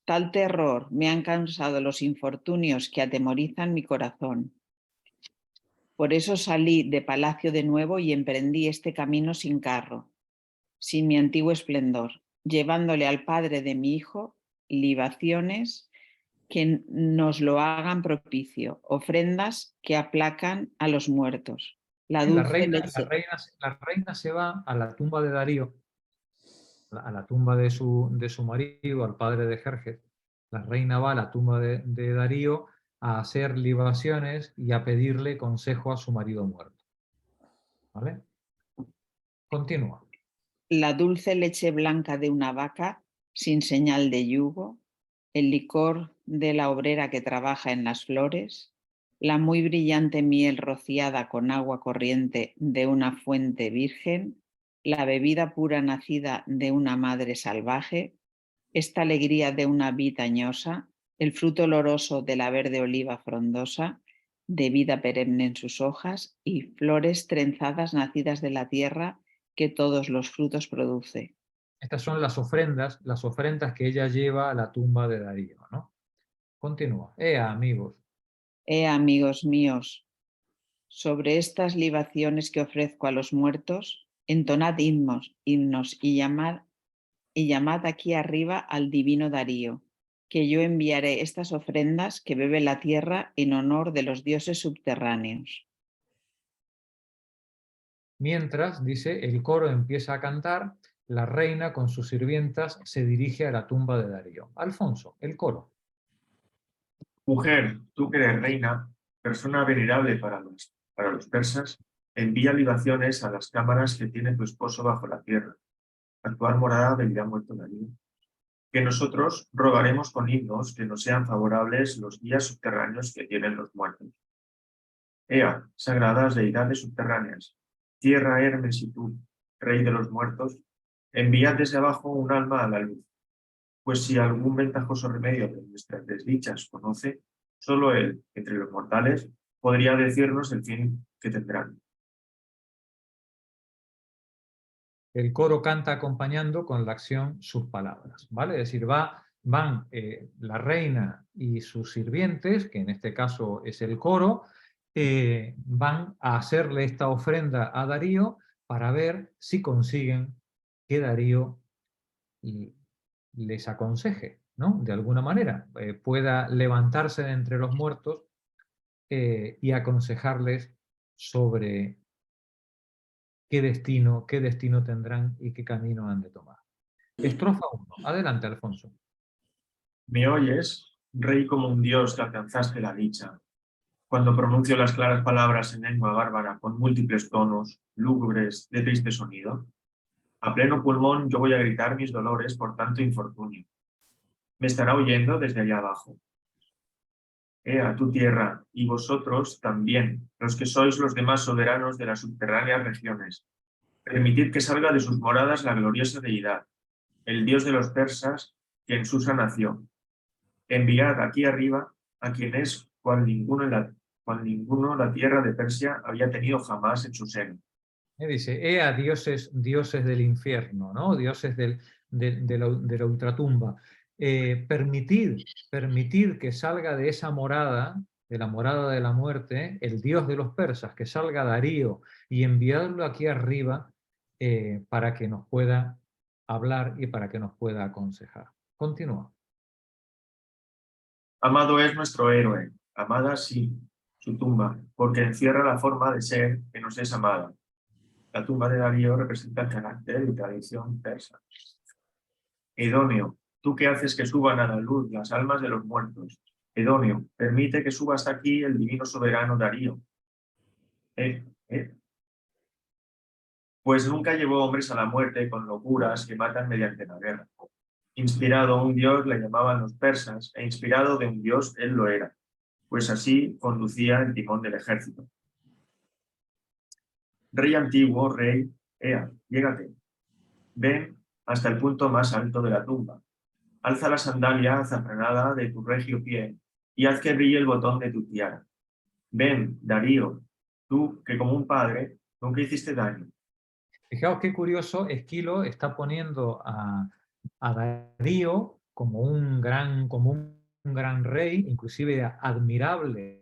Tal terror me han causado los infortunios que atemorizan mi corazón. Por eso salí de palacio de nuevo y emprendí este camino sin carro, sin mi antiguo esplendor, llevándole al padre de mi hijo libaciones que nos lo hagan propicio, ofrendas que aplacan a los muertos. La reina se va a la tumba de Darío, a la tumba de su marido, al padre de Jerjes. La reina va a la tumba de Darío a hacer libaciones y a pedirle consejo a su marido muerto. ¿Vale? Continúa. La dulce leche blanca de una vaca sin señal de yugo, el licor de la obrera que trabaja en las flores, la muy brillante miel rociada con agua corriente de una fuente virgen, la bebida pura nacida de una madre salvaje, esta alegría de una vid añosa, el fruto oloroso de la verde oliva frondosa, de vida perenne en sus hojas, y flores trenzadas nacidas de la tierra que todos los frutos produce. Estas son las ofrendas que ella lleva a la tumba de Darío, ¿no? Continúa. Amigos. Amigos míos, sobre estas libaciones que ofrezco a los muertos, entonad himnos y llamad aquí arriba al divino Darío, que yo enviaré estas ofrendas que bebe la tierra en honor de los dioses subterráneos. Mientras, dice, el coro empieza a cantar, la reina con sus sirvientas se dirige a la tumba de Darío. Alfonso, el coro. Mujer, tú que eres reina, persona venerable para los persas, envía libaciones a las cámaras que tiene tu esposo bajo la tierra, actual morada del ya muerto Darío. Que nosotros rogaremos con himnos que nos sean favorables los días subterráneos que tienen los muertos. Ea, sagradas deidades subterráneas, tierra Hermes y tú, rey de los muertos, enviad desde abajo un alma a la luz. Pues si algún ventajoso remedio de nuestras desdichas conoce, solo él, entre los mortales, podría decirnos el fin que tendrán. El coro canta acompañando con la acción sus palabras, ¿vale? Es decir, van la reina y sus sirvientes, que en este caso es el coro, van a hacerle esta ofrenda a Darío para ver si consiguen que Darío les aconseje, ¿no? De alguna manera, pueda levantarse de entre los muertos y aconsejarles sobre qué destino tendrán y qué camino han de tomar. Estrofa 1. Adelante, Alfonso. ¿Me oyes, rey como un dios que alcanzaste la dicha? Cuando pronuncio las claras palabras en lengua bárbara con múltiples tonos, lúgubres, de triste sonido. A pleno pulmón yo voy a gritar mis dolores por tanto infortunio. Me estará oyendo desde allá abajo. Ea, tu tierra, y vosotros también, los que sois los demás soberanos de las subterráneas regiones. Permitid que salga de sus moradas la gloriosa deidad, el dios de los persas, que en Susa nació. Enviad aquí arriba a quien es cual ninguno la tierra de Persia había tenido jamás en su seno. Dice, a dioses del infierno, ¿no? Dioses de la ultratumba. Permitir que salga de esa morada, de la morada de la muerte, el dios de los persas, que salga Darío y enviarlo aquí arriba para que nos pueda hablar y para que nos pueda aconsejar. Continúa. Amado es nuestro héroe, amada sí, su tumba, porque encierra la forma de ser que nos es amada. La tumba de Darío representa el carácter y tradición persa. Idóneo, tú que haces que suban a la luz las almas de los muertos. Idóneo, permite que suba hasta aquí el divino soberano Darío. Pues nunca llevó hombres a la muerte con locuras que matan mediante la guerra. Inspirado a un dios le llamaban los persas, e inspirado de un dios él lo era, pues así conducía el timón del ejército. Rey antiguo, rey, llégate. Ven hasta el punto más alto de la tumba. Alza la sandalia azafranada de tu regio pie y haz que brille el botón de tu tiara. Ven, Darío, tú que como un padre nunca hiciste daño. Fijaos qué curioso, Esquilo está poniendo a Darío como un gran rey, inclusive admirable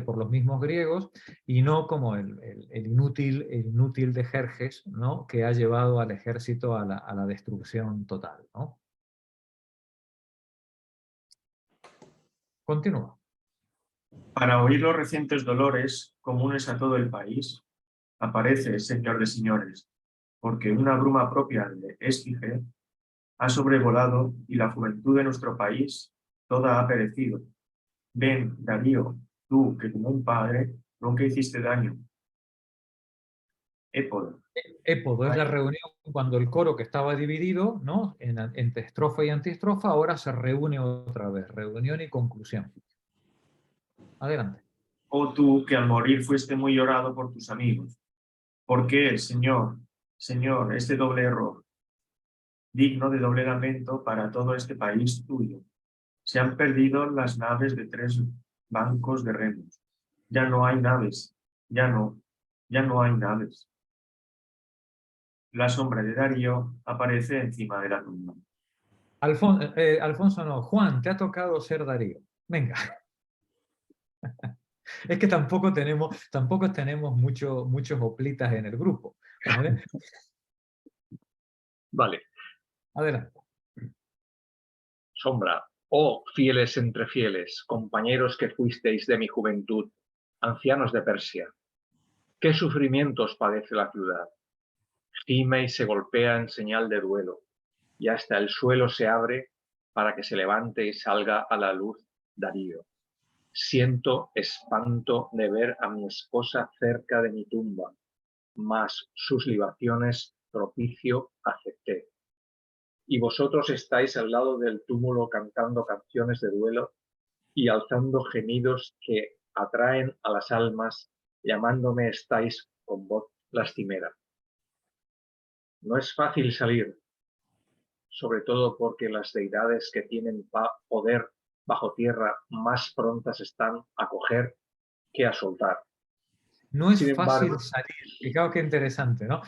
por los mismos griegos, y no como el inútil de Jerjes, ¿no? Que ha llevado al ejército a la destrucción total, ¿no? Continúa. Para oír los recientes dolores comunes a todo el país, aparece, Señor de señores, porque una bruma propia de Estige ha sobrevolado y la juventud de nuestro país toda ha perecido. Ven, Darío, tú que como un padre nunca hiciste daño. Épodo. Épodo es la reunión cuando el coro que estaba dividido, ¿no? Entre estrofa y antiestrofa, ahora se reúne otra vez, reunión y conclusión. Adelante. Oh tú que al morir fuiste muy llorado por tus amigos. ¿Por qué, Señor, este doble error? Digno de doble lamento para todo este país tuyo. Se han perdido las naves de 3 bancos de remos. Ya no hay naves, ya no hay naves. La sombra de Darío aparece encima de la tumba. Alfonso no, Juan, te ha tocado ser Darío. Venga. Es que tampoco tenemos muchos hoplitas en el grupo. ¿Vale? Vale. Adelante. Sombra, oh fieles entre fieles, compañeros que fuisteis de mi juventud, ancianos de Persia, qué sufrimientos padece la ciudad. Gime y se golpea en señal de duelo, y hasta el suelo se abre para que se levante y salga a la luz Darío. Siento espanto de ver a mi esposa cerca de mi tumba, mas sus libaciones propicio acepté. Y vosotros estáis al lado del túmulo cantando canciones de duelo y alzando gemidos que atraen a las almas, llamándome estáis con voz lastimera. No es fácil salir, sobre todo porque las deidades que tienen poder bajo tierra más prontas están a coger que a soltar. No es Sin fácil embargo, salir. Fijaos qué interesante, ¿no?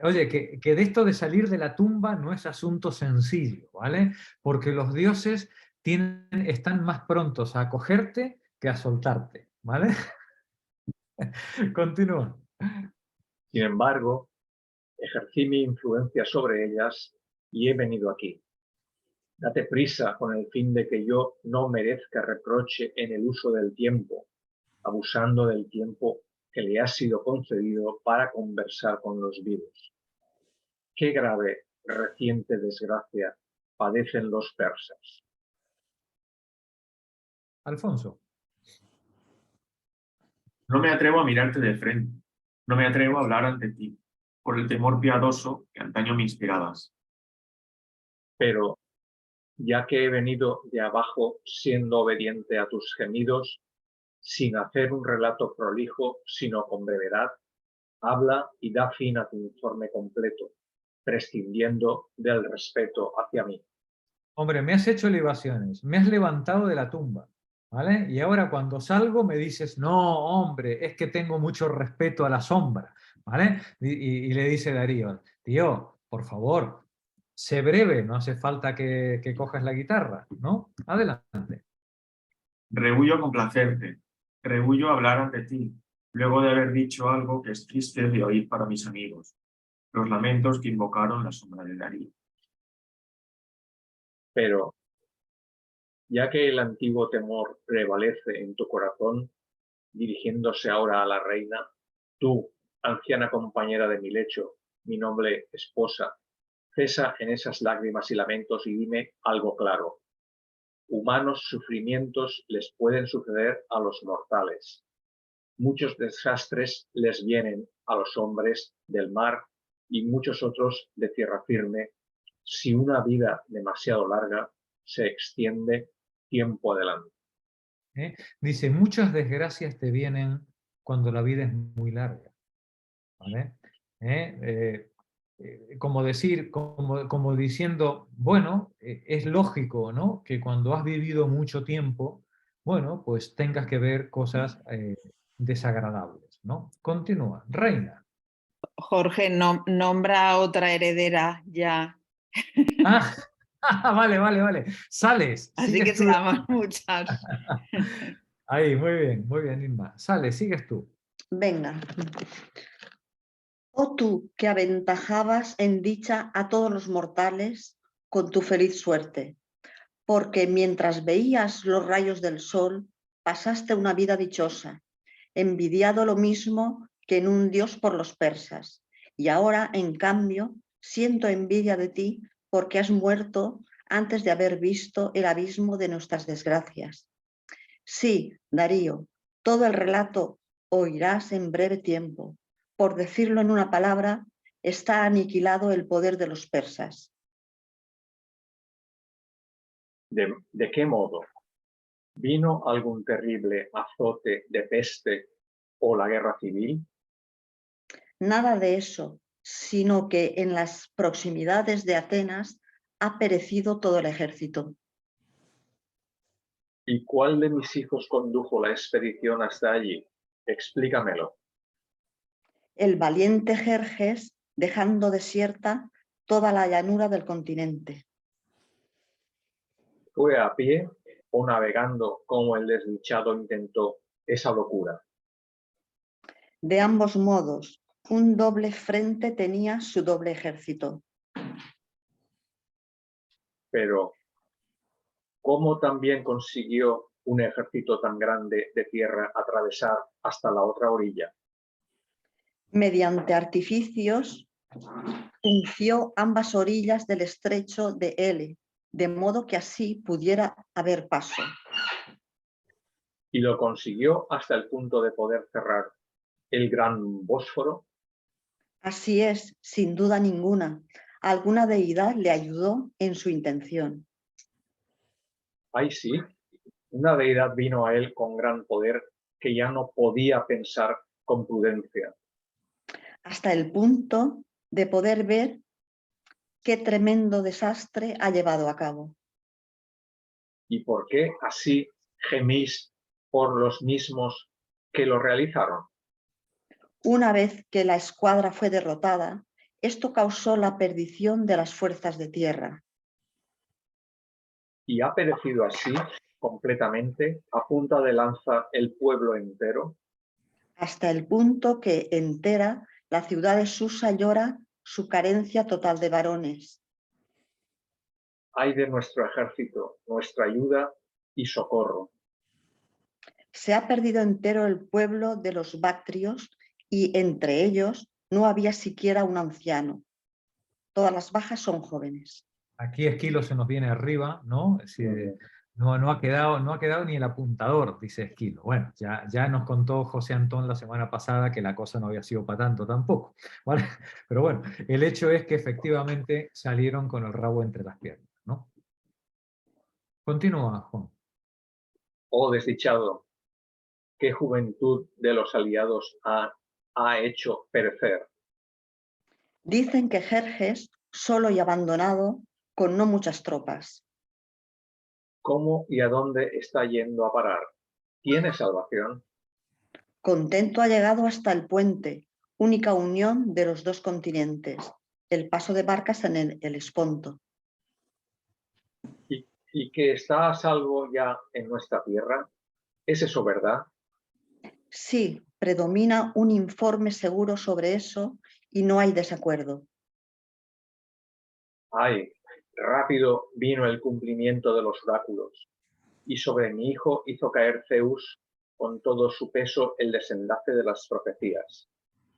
Oye, que de esto de salir de la tumba no es asunto sencillo, ¿vale? Porque los dioses están más prontos a acogerte que a soltarte, ¿vale? Continúa. Sin embargo, ejercí mi influencia sobre ellas y he venido aquí. Date prisa con el fin de que yo no merezca reproche en el uso del tiempo, abusando del tiempo que le ha sido concedido para conversar con los vivos. Qué grave, reciente desgracia padecen los persas. Alfonso. No me atrevo a mirarte de frente, no me atrevo a hablar ante ti, por el temor piadoso que antaño me inspirabas. Pero, ya que he venido de abajo siendo obediente a tus gemidos, sin hacer un relato prolijo, sino con brevedad, habla y da fin a tu informe completo, prescindiendo del respeto hacia mí. Hombre, me has hecho libaciones, me has levantado de la tumba, ¿vale? Y ahora cuando salgo me dices, no, hombre, es que tengo mucho respeto a la sombra, ¿vale? Y le dice Darío, tío, por favor, sé breve, no hace falta que cojas la guitarra, ¿no? Adelante. Rehuyo complacerte, rehuyo hablar ante ti, luego de haber dicho algo que es triste de oír para mis amigos, los lamentos que invocaron la sombra de Darío. Pero, ya que el antiguo temor prevalece en tu corazón, dirigiéndose ahora a la reina, tú, anciana compañera de mi lecho, mi noble esposa, cesa en esas lágrimas y lamentos y dime algo claro. Humanos sufrimientos les pueden suceder a los mortales. Muchos desastres les vienen a los hombres del mar y muchos otros de tierra firme, si una vida demasiado larga se extiende tiempo adelante. ¿Eh? Dice, muchas desgracias te vienen cuando la vida es muy larga, ¿vale? Como decir, como diciendo, bueno, es lógico, ¿no? Que cuando has vivido mucho tiempo, bueno, pues tengas que ver cosas desagradables, ¿no? Continúa. Reina. Jorge, nombra a otra heredera ya. Ah, vale. Sales, Así que sigues tú. seamos muchas. Ahí, muy bien, Inma. Sales, sigues tú. Venga. Oh tú que aventajabas en dicha a todos los mortales con tu feliz suerte, porque mientras veías los rayos del sol, pasaste una vida dichosa, envidiado lo mismo que en un dios por los persas, y ahora, en cambio, siento envidia de ti porque has muerto antes de haber visto el abismo de nuestras desgracias. Sí, Darío, todo el relato oirás en breve tiempo. Por decirlo en una palabra, está aniquilado el poder de los persas. ¿De qué modo? ¿Vino algún terrible azote de peste o la guerra civil? Nada de eso, sino que en las proximidades de Atenas ha perecido todo el ejército. ¿Y cuál de mis hijos condujo la expedición hasta allí? Explícamelo. El valiente Jerjes, dejando desierta toda la llanura del continente. ¿Fue a pie o navegando como el desdichado intentó esa locura? De ambos modos, un doble frente tenía su doble ejército. Pero, ¿cómo también consiguió un ejército tan grande de tierra atravesar hasta la otra orilla? Mediante artificios, unció ambas orillas del estrecho de Ele, de modo que así pudiera haber paso. Y lo consiguió hasta el punto de poder cerrar el gran Bósforo. Así es, sin duda ninguna. Alguna deidad le ayudó en su intención. Ay, sí, una deidad vino a él con gran poder que ya no podía pensar con prudencia. Hasta el punto de poder ver qué tremendo desastre ha llevado a cabo. ¿Y por qué así gemís por los mismos que lo realizaron? Una vez que la escuadra fue derrotada, esto causó la perdición de las fuerzas de tierra. ¿Y ha perecido así completamente a punta de lanza el pueblo entero? hasta el punto que entera la ciudad de Susa llora su carencia total de varones. Ay de nuestro ejército, nuestra ayuda y socorro. Se ha perdido entero el pueblo de los bactrios y entre ellos no había siquiera un anciano. Todas las bajas son jóvenes. Aquí Esquilo se nos viene arriba, ¿no? Es decir, no ha quedado ni el apuntador, dice Esquilo. Bueno, ya nos contó José Antón la semana pasada que la cosa no había sido para tanto tampoco, ¿vale? Pero bueno, el hecho es que efectivamente salieron con el rabo entre las piernas, ¿no? Continúa, Juan. Oh desdichado, qué juventud de los aliados ha hecho perecer. Dicen que Jerjes, solo y abandonado, con no muchas tropas. ¿Cómo y a dónde está yendo a parar? ¿Tiene salvación? Contento ha llegado hasta el puente, única unión de los dos continentes, el paso de barcas en el Helesponto. ¿Y que está a salvo ya en nuestra tierra? ¿Es eso verdad? Sí, predomina un informe seguro sobre eso y no hay desacuerdo. Ay, rápido vino el cumplimiento de los oráculos, y sobre mi hijo hizo caer Zeus con todo su peso el desenlace de las profecías.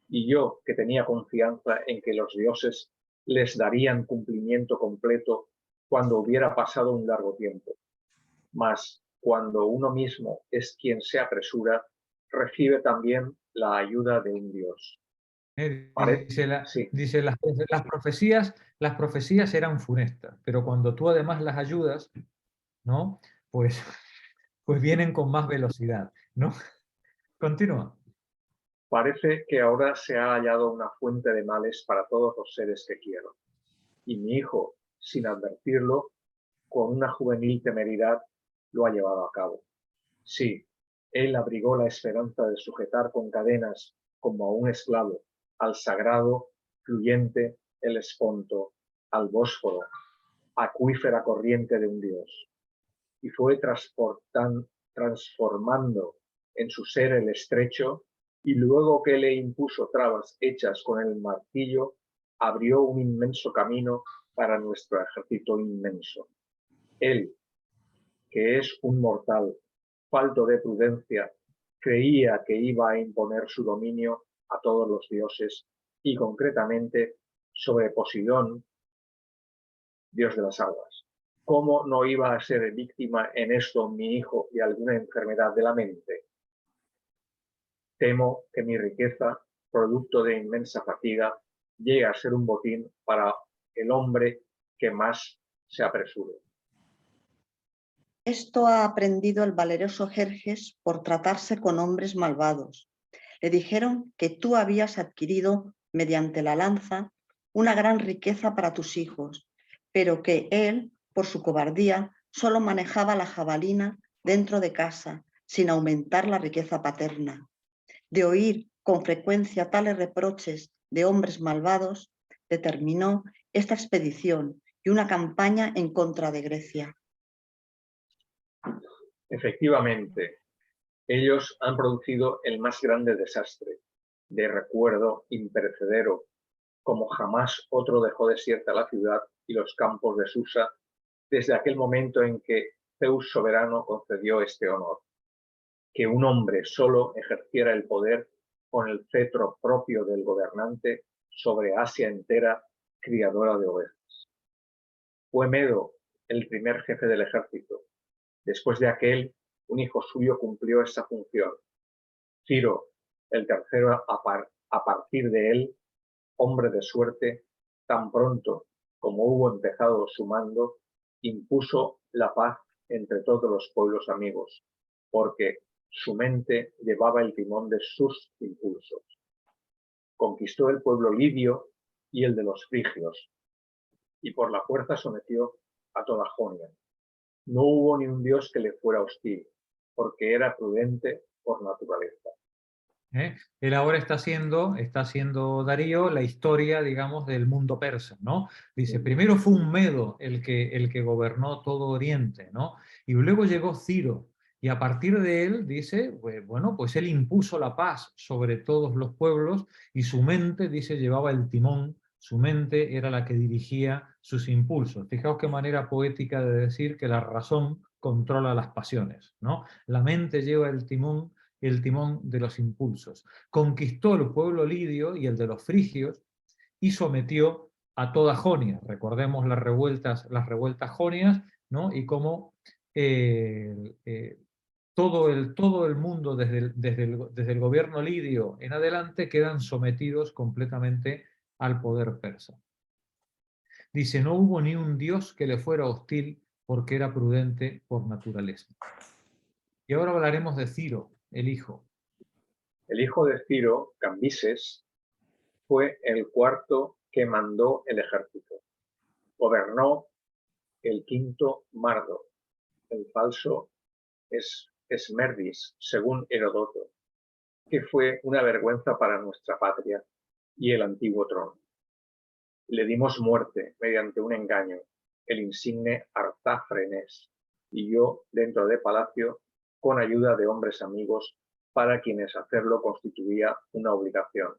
Y yo, que tenía confianza en que los dioses les darían cumplimiento completo cuando hubiera pasado un largo tiempo. Mas cuando uno mismo es quien se apresura, recibe también la ayuda de un dios. Sí. Dice las profecías eran funestas, pero cuando tú además las ayudas, ¿no? Pues vienen con más velocidad, ¿no? Continúa. Parece que ahora se ha hallado una fuente de males para todos los seres que quiero. Y mi hijo, sin advertirlo, con una juvenil temeridad, lo ha llevado a cabo. Sí, él abrigó la esperanza de sujetar con cadenas, como a un esclavo, al sagrado, fluyente Helesponto, al Bósforo, acuífera corriente de un dios. Y fue transformando en su ser el estrecho, y luego que le impuso trabas hechas con el martillo, abrió un inmenso camino para nuestro ejército inmenso. Él, que es un mortal, falto de prudencia, creía que iba a imponer su dominio a todos los dioses y concretamente sobre Poseidón, dios de las aguas. ¿Cómo no iba a ser víctima en esto mi hijo de alguna enfermedad de la mente? Temo que mi riqueza, producto de inmensa fatiga, llegue a ser un botín para el hombre que más se apresure. Esto ha aprendido el valeroso Jerjes por tratarse con hombres malvados. Le dijeron que tú habías adquirido, mediante la lanza, una gran riqueza para tus hijos, pero que él, por su cobardía, solo manejaba la jabalina dentro de casa, sin aumentar la riqueza paterna. De oír con frecuencia tales reproches de hombres malvados, determinó esta expedición y una campaña en contra de Grecia. Efectivamente, ellos han producido el más grande desastre, de recuerdo imperecedero, como jamás otro dejó desierta la ciudad y los campos de Susa desde aquel momento en que Zeus soberano concedió este honor, que un hombre solo ejerciera el poder con el cetro propio del gobernante sobre Asia entera, criadora de ovejas. Fue Medo el primer jefe del ejército. Después de aquel, un hijo suyo cumplió esa función. Ciro, el tercero a partir de él, hombre de suerte, tan pronto como hubo empezado su mando, impuso la paz entre todos los pueblos amigos, porque su mente llevaba el timón de sus impulsos. Conquistó el pueblo lidio y el de los frigios, y por la fuerza sometió a toda Jonia. No hubo ni un dios que le fuera hostil, porque era prudente por naturaleza. Él ahora está haciendo Darío la historia, digamos, del mundo persa, ¿no? Dice, primero fue un Medo el que gobernó todo Oriente, ¿no? Y luego llegó Ciro, Y a partir de él, dice, bueno, pues él impuso la paz sobre todos los pueblos y su mente, dice, llevaba el timón, su mente era la que dirigía sus impulsos. Fijaos qué manera poética de decir que la razón controla las pasiones, ¿no? La mente lleva el timón de los impulsos. Conquistó el pueblo lidio y el de los frigios y sometió a toda Jonia. Recordemos las revueltas jonias, ¿no? Y cómo todo el mundo, desde el gobierno lidio en adelante, quedan sometidos completamente al poder persa. Dice, no hubo ni un dios que le fuera hostil porque era prudente por naturaleza. Y ahora hablaremos de Ciro, el hijo. El hijo de Ciro, Cambises, fue el cuarto que mandó el ejército. Gobernó el quinto Mardo, el falso Esmerdis, según Herodoto, que fue una vergüenza para nuestra patria y el antiguo trono. Le dimos muerte mediante un engaño, el insigne Artafrenes, y yo dentro de palacio, con ayuda de hombres amigos, para quienes hacerlo constituía una obligación.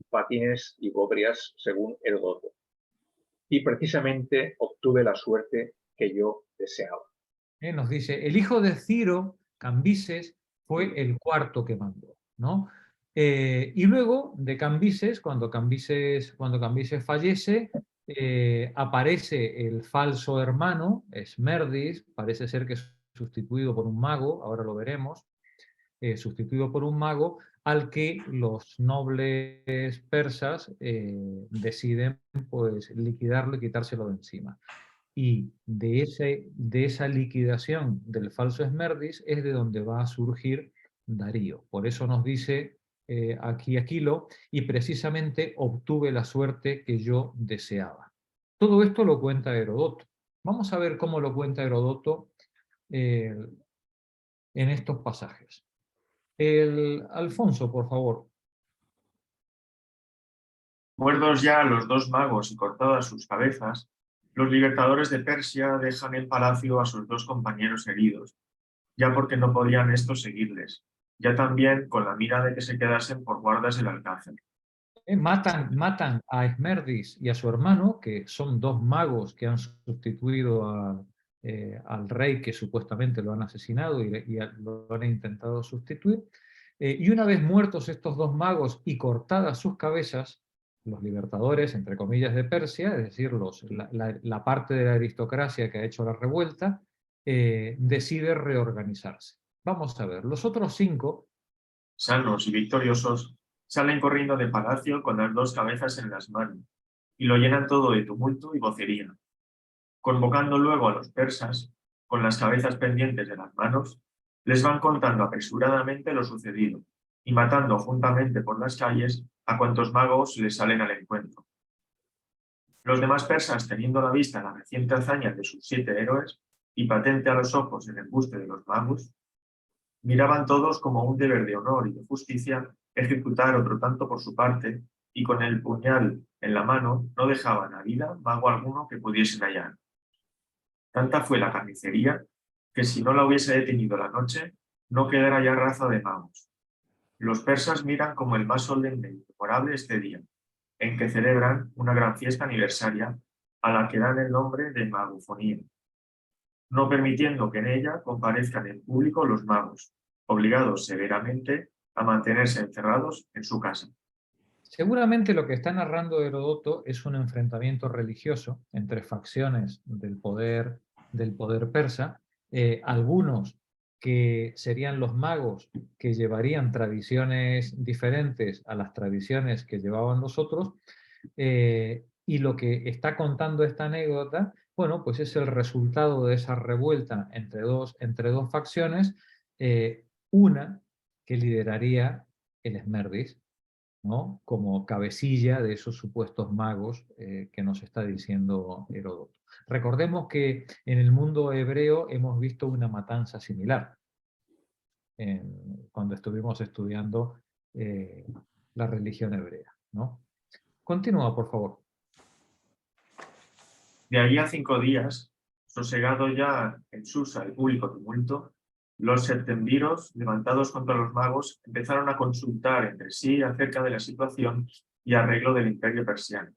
Patines y Gobrias, según Herodoto. Y precisamente obtuve la suerte que yo deseaba. Nos dice, el hijo de Ciro, Cambises, fue el cuarto que mandó, ¿no? Y luego de Cambises, cuando Cambises fallece, aparece el falso hermano, Esmerdis, parece ser que es sustituido por un mago, ahora lo veremos, sustituido por un mago, al que los nobles persas deciden pues, liquidarlo y quitárselo de encima. Y de esa liquidación del falso Esmerdis es de donde va a surgir Darío. Por eso nos dice aquí Aquilo, y precisamente obtuve la suerte que yo deseaba. Todo esto lo cuenta Herodoto. Vamos a ver cómo lo cuenta Herodoto en estos pasajes. Alfonso, por favor. Muertos ya los dos magos y cortadas sus cabezas, los libertadores de Persia dejan el palacio a sus dos compañeros heridos, ya porque no podían estos seguirles, ya también con la mira de que se quedasen por guardas del alcázar. Matan a Esmerdis y a su hermano, que son dos magos que han sustituido al rey que supuestamente lo han asesinado y lo han intentado sustituir. Y una vez muertos estos dos magos y cortadas sus cabezas, los libertadores, entre comillas, de Persia, es decir, la parte de la aristocracia que ha hecho la revuelta, decide reorganizarse. Vamos a ver, los otros 5... sanos y victoriosos, salen corriendo de palacio con las dos cabezas en las manos, y lo llenan todo de tumulto y vocería. Convocando luego a los persas, con las cabezas pendientes de las manos, les van contando apresuradamente lo sucedido, y matando juntamente por las calles a cuantos magos les salen al encuentro. Los demás persas, teniendo a la vista la reciente hazaña de sus 7 héroes, y patente a los ojos el embuste de los magos, miraban todos como un deber de honor y de justicia ejecutar otro tanto por su parte, y con el puñal en la mano no dejaban a vida mago alguno que pudiesen hallar. Tanta fue la carnicería que si no la hubiese detenido la noche, no quedara ya raza de magos. Los persas miran como el más solemne y memorable este día, en que celebran una gran fiesta aniversaria a la que dan el nombre de magofonía, no permitiendo que en ella comparezcan en público los magos, obligados severamente a mantenerse encerrados en su casa. Seguramente lo que está narrando Herodoto es un enfrentamiento religioso entre facciones del poder persa, algunos que serían los magos que llevarían tradiciones diferentes a las tradiciones que llevaban los otros, y lo que está contando esta anécdota, bueno, pues es el resultado de esa revuelta entre dos facciones, una que lideraría el Esmerdis, ¿no? Como cabecilla de esos supuestos magos que nos está diciendo Heródoto. Recordemos que en el mundo hebreo hemos visto una matanza similar cuando estuvimos estudiando la religión hebrea, ¿no? Continúa, por favor. De allí a 5 días, Sosegado ya en Susa el público tumulto, los septemviros, levantados contra los magos, empezaron a consultar entre sí acerca de la situación y arreglo del imperio persiano.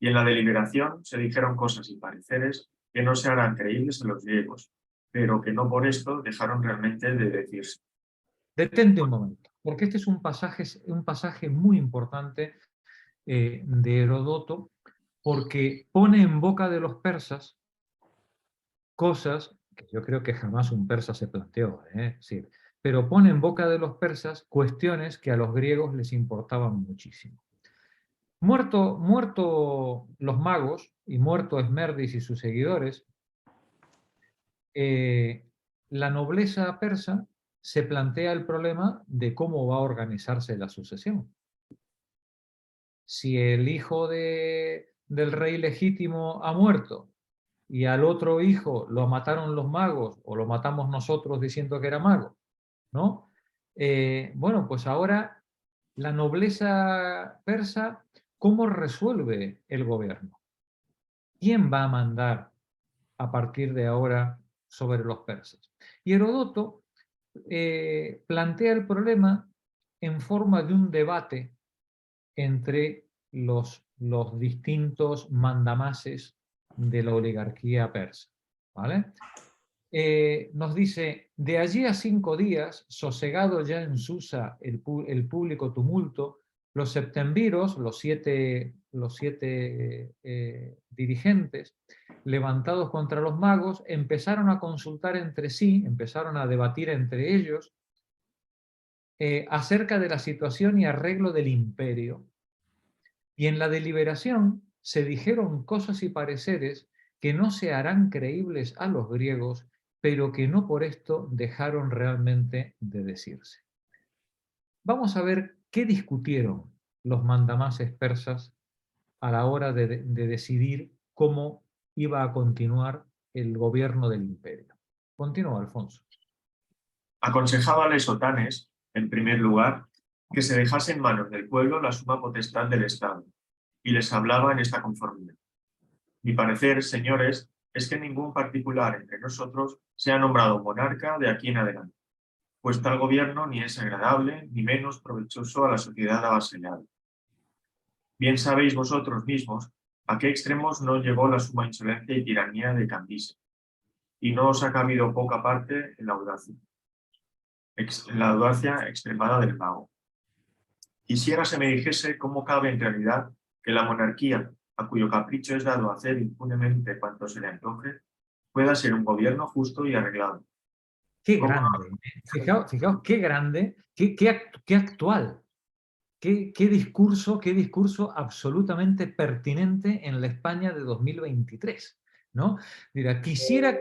Y en la deliberación se dijeron cosas y pareceres que no se harán creíbles a los griegos, pero que no por esto dejaron realmente de decirse. Detente un momento, porque este es un pasaje muy importante de Heródoto, porque pone en boca de los persas cosas que yo creo que jamás un persa se planteó, sí, pero pone en boca de los persas cuestiones que a los griegos les importaban muchísimo. Muerto los magos y muerto Esmerdis y sus seguidores, la nobleza persa se plantea el problema de cómo va a organizarse la sucesión. Si el hijo del rey legítimo ha muerto y al otro hijo lo mataron los magos o lo matamos nosotros diciendo que era mago, ¿no? Bueno, pues ahora la nobleza persa, ¿cómo resuelve el gobierno? ¿Quién va a mandar a partir de ahora sobre los persas? Y Heródoto plantea el problema en forma de un debate entre los distintos mandamases de la oligarquía persa, ¿vale? Nos dice, de allí a 5 días, sosegado ya en Susa el público tumulto, los septemviros, los siete dirigentes, levantados contra los magos, empezaron a consultar entre sí, empezaron a debatir entre ellos acerca de la situación y arreglo del imperio. Y en la deliberación se dijeron cosas y pareceres que no se harán creíbles a los griegos, pero que no por esto dejaron realmente de decirse. Vamos a ver qué discutieron los mandamases persas a la hora de decidir cómo iba a continuar el gobierno del imperio. Continúa, Alfonso. Aconsejábales Otanes, en primer lugar, que se dejase en manos del pueblo la suma potestad del Estado, y les hablaba en esta conformidad. Mi parecer, señores, es que ningún particular entre nosotros sea nombrado monarca de aquí en adelante, pues tal gobierno ni es agradable ni menos provechoso a la sociedad avasallada. Bien sabéis vosotros mismos a qué extremos nos llevó la suma insolencia y tiranía de Cambises, y no os ha cabido poca parte en la audacia extremada del mago. Quisiera se me dijese cómo cabe en realidad que la monarquía, a cuyo capricho es dado hacer impunemente cuanto se le antoje, pueda ser un gobierno justo y arreglado. Qué ¿Cómo grande, fijaos qué grande, qué actual, qué discurso absolutamente pertinente en la España de 2023. ¿No? Mira, quisiera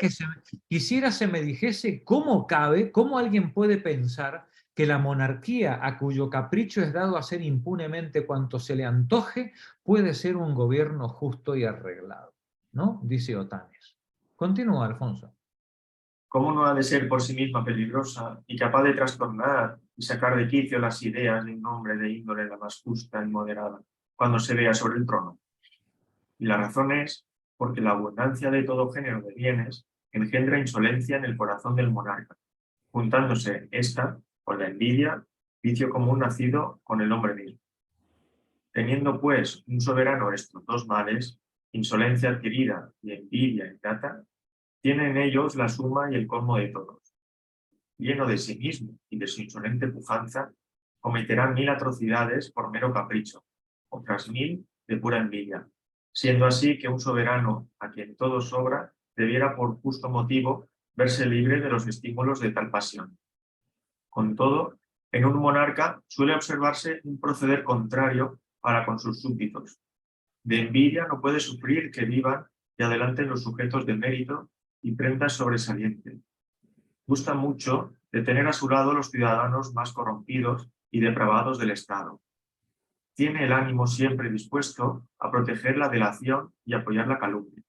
se me dijese cómo cabe, cómo alguien puede pensar que la monarquía, a cuyo capricho es dado hacer impunemente cuanto se le antoje, puede ser un gobierno justo y arreglado, ¿no? Dice Otanes. Continúa, Alfonso. ¿Cómo no ha de ser por sí misma peligrosa y capaz de trastornar y sacar de quicio las ideas de un hombre de índole la más justa y moderada cuando se vea sobre el trono? Y la razón es porque la abundancia de todo género de bienes engendra insolencia en el corazón del monarca, juntándose esta con la envidia, vicio común nacido con el hombre mismo. Teniendo pues un soberano estos dos males, insolencia adquirida y envidia innata, tiene en ellos la suma y el colmo de todos. Lleno de sí mismo y de su insolente pujanza, cometerá 1000 atrocidades por mero capricho, otras 1000 de pura envidia, siendo así que un soberano a quien todo sobra debiera por justo motivo verse libre de los estímulos de tal pasión. Con todo, en un monarca suele observarse un proceder contrario para con sus súbditos. De envidia no puede sufrir que vivan y adelanten los sujetos de mérito y prendas sobresalientes. Gusta mucho de tener a su lado los ciudadanos más corrompidos y depravados del Estado. Tiene el ánimo siempre dispuesto a proteger la delación y apoyar la calumnia.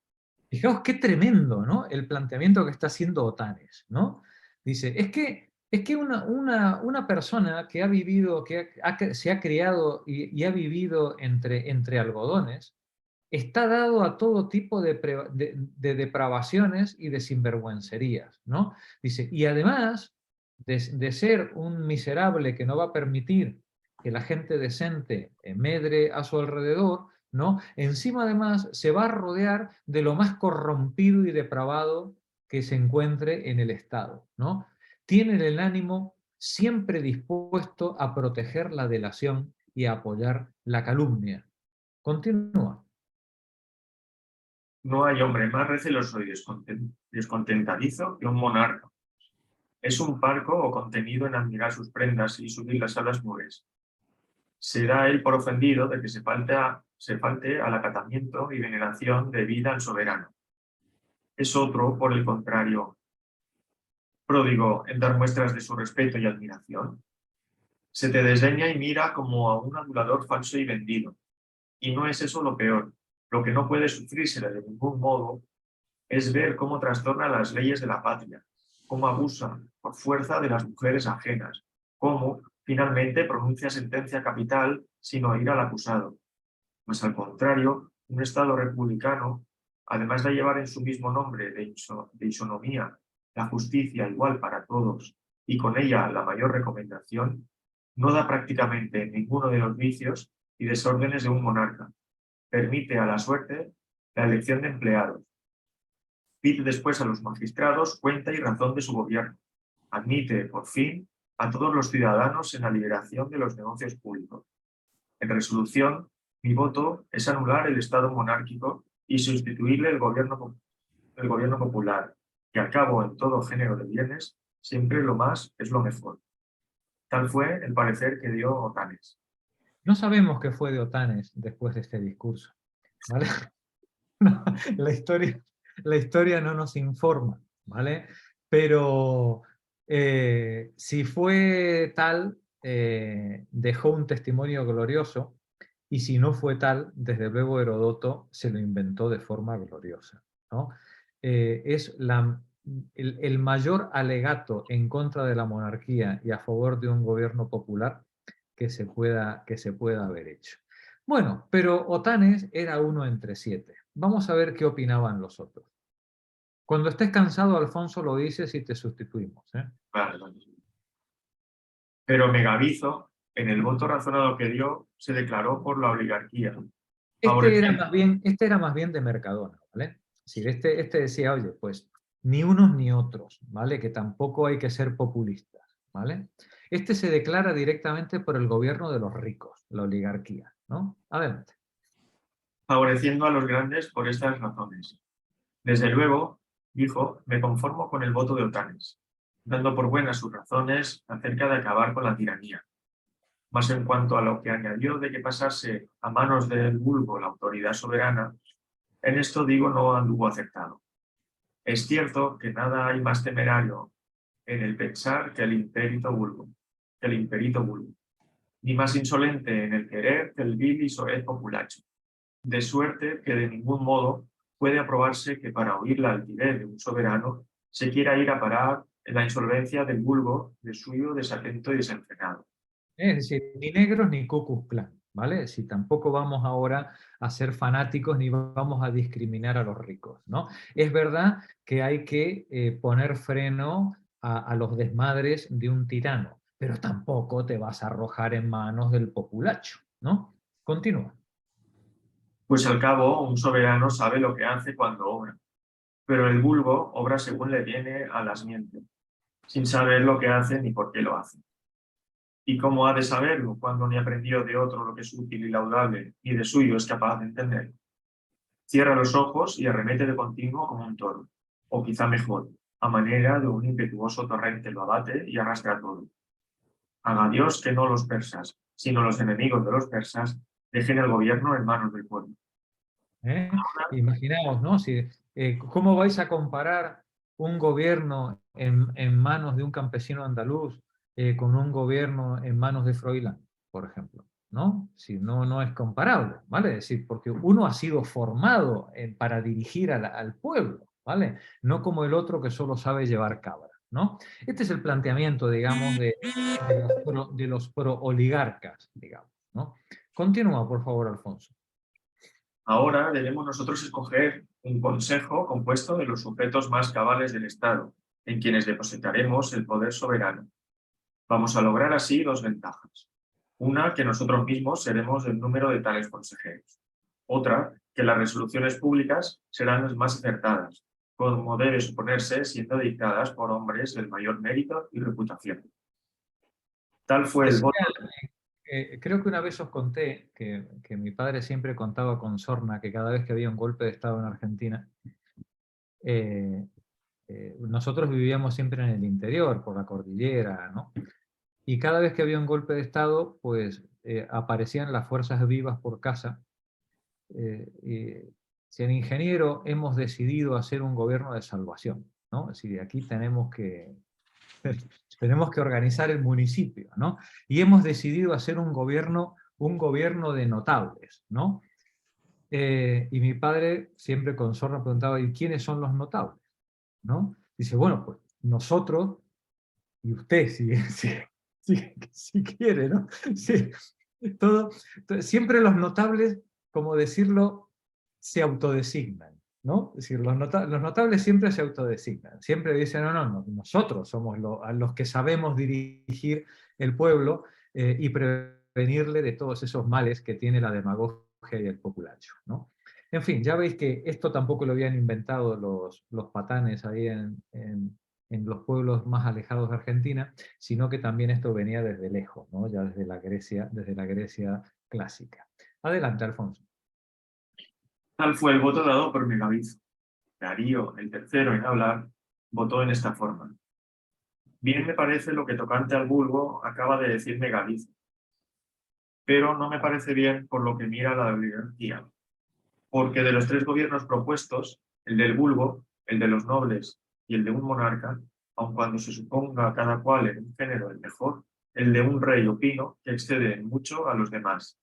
Fijaos qué tremendo, ¿no? El planteamiento que está haciendo Otanes, ¿no? Dice, es que una persona que ha vivido, se ha criado y ha vivido entre algodones, está dado a todo tipo de depravaciones y de sinvergüencerías, ¿no? Dice, y además de ser un miserable que no va a permitir que la gente decente medre a su alrededor, ¿no? Encima además se va a rodear de lo más corrompido y depravado que se encuentre en el Estado, ¿no? Tiene el ánimo siempre dispuesto a proteger la delación y a apoyar la calumnia. Continúa. No hay hombre más receloso y descontentadizo que un monarca. Es un parco o contenido en admirar sus prendas y subirlas a las nubes. Se da él por ofendido de que se falte al acatamiento y veneración debida al soberano. Es otro, por el contrario, pródigo en dar muestras de su respeto y admiración. Se te desdeña y mira como a un adulador falso y vendido. Y no es eso lo peor. Lo que no puede sufrirse de ningún modo es ver cómo trastorna las leyes de la patria, cómo abusa por fuerza de las mujeres ajenas, cómo finalmente pronuncia sentencia capital sin oír al acusado. Pues al contrario, un Estado republicano, además de llevar en su mismo nombre de isonomía la justicia igual para todos y con ella la mayor recomendación, no da prácticamente ninguno de los vicios y desórdenes de un monarca. Permite a la suerte la elección de empleados. Pide después a los magistrados cuenta y razón de su gobierno. Admite, por fin, a todos los ciudadanos en la liberación de los negocios públicos. En resolución, mi voto es anular el Estado monárquico y sustituirle el gobierno popular, que al cabo en todo género de bienes, siempre lo más es lo mejor. Tal fue el parecer que dio Otanes. No sabemos qué fue de Otanes después de este discurso, ¿vale? No, la historia no nos informa, ¿vale? Pero si fue tal, dejó un testimonio glorioso, y si no fue tal, desde luego Heródoto se lo inventó de forma gloriosa, ¿no? Es el mayor alegato en contra de la monarquía y a favor de un gobierno popular que se pueda haber hecho. Bueno, pero Otanes era uno entre 7. Vamos a ver qué opinaban los otros. Cuando estés cansado, Alfonso, lo dices y te sustituimos, ¿eh? Vale. Pero Megabizo, en el voto razonado que dio, se declaró por la oligarquía. Este era más bien de Mercadona, ¿vale? Es decir, este decía, oye, pues ni unos ni otros, ¿vale? Que tampoco hay que ser populistas, ¿vale? Este se declara directamente por el gobierno de los ricos, la oligarquía, ¿no? Adelante. Favoreciendo a los grandes por estas razones. Desde luego, dijo, me conformo con el voto de Otanes, dando por buenas sus razones acerca de acabar con la tiranía. Mas en cuanto a lo que añadió de que pasase a manos del vulgo la autoridad soberana, en esto digo no anduvo acertado. Es cierto que nada hay más temerario en el pensar que el imperito vulgo, ni más insolente en el querer que el vil y soez populacho, de suerte que de ningún modo puede aprobarse que para oír la altivez de un soberano se quiera ir a parar en la insolvencia del vulgo de suyo desatento y desenfrenado. Es decir, ni negros ni Ku Klux Klan, ¿vale? Si tampoco vamos ahora a ser fanáticos ni vamos a discriminar a los ricos, ¿no? Es verdad que hay que poner freno a los desmadres de un tirano, pero tampoco te vas a arrojar en manos del populacho, ¿no? Continúa. Pues al cabo un soberano sabe lo que hace cuando obra, pero el vulgo obra según le viene a las mientes, sin saber lo que hace ni por qué lo hace. ¿Y cómo ha de saberlo cuando ni aprendió de otro lo que es útil y laudable, ni de suyo es capaz de entender? Cierra los ojos y arremete de continuo como un toro, o quizá mejor, a manera de un impetuoso torrente lo abate y arrastra todo. Haga Dios que no los persas, sino los enemigos de los persas, dejen el gobierno en manos del pueblo. Imaginaos, ¿no? Si, ¿cómo vais a comparar un gobierno en manos de un campesino andaluz con un gobierno en manos de Froilán, por ejemplo? ¿No? Si no es comparable, ¿vale? Es decir, porque uno ha sido formado para dirigir al pueblo, ¿vale? No como el otro que solo sabe llevar cabra, ¿no? Este es el planteamiento, digamos, de los pro-oligarcas, digamos, ¿no? Continúa, por favor, Alfonso. Ahora debemos nosotros escoger un consejo compuesto de los sujetos más cabales del Estado, en quienes depositaremos el poder soberano. Vamos a lograr así dos ventajas. Una, que nosotros mismos seremos el número de tales consejeros. Otra, que las resoluciones públicas serán las más acertadas, como debe suponerse siendo dictadas por hombres del mayor mérito y reputación. Tal fue el voto. Creo que una vez os conté que mi padre siempre contaba con sorna que cada vez que había un golpe de Estado en Argentina, nosotros vivíamos siempre en el interior, por la cordillera, ¿no? Y cada vez que había un golpe de Estado, pues aparecían las fuerzas vivas por casa. Si el ingeniero hemos decidido hacer un gobierno de salvación, ¿no? Es decir, aquí tenemos que organizar el municipio, ¿no? Y hemos decidido hacer un gobierno de notables, ¿no? Y mi padre siempre con sorna preguntaba, ¿y quiénes son los notables? ¿No? Dice, bueno, pues nosotros y usted, si quiere, ¿no? Sí, siempre los notables, como decirlo, se autodesignan, ¿no? Es decir, los notables siempre se autodesignan, siempre dicen, no, nosotros somos los que sabemos dirigir el pueblo y prevenirle de todos esos males que tiene la demagogia y el populacho, ¿no? En fin, ya veis que esto tampoco lo habían inventado los patanes ahí en los pueblos más alejados de Argentina, sino que también esto venía desde lejos, ¿no? Ya desde la Grecia clásica. Adelante, Alfonso. Tal fue el voto dado por Megabizo. Darío, el tercero en hablar, votó en esta forma. Bien me parece lo que tocante al vulgo acaba de decir Megabizo, pero no me parece bien por lo que mira a la oligarquía, porque de los tres gobiernos propuestos, el del vulgo, el de los nobles y el de un monarca, aun cuando se suponga cada cual en un género el mejor, el de un rey opino que excede en mucho a los demás.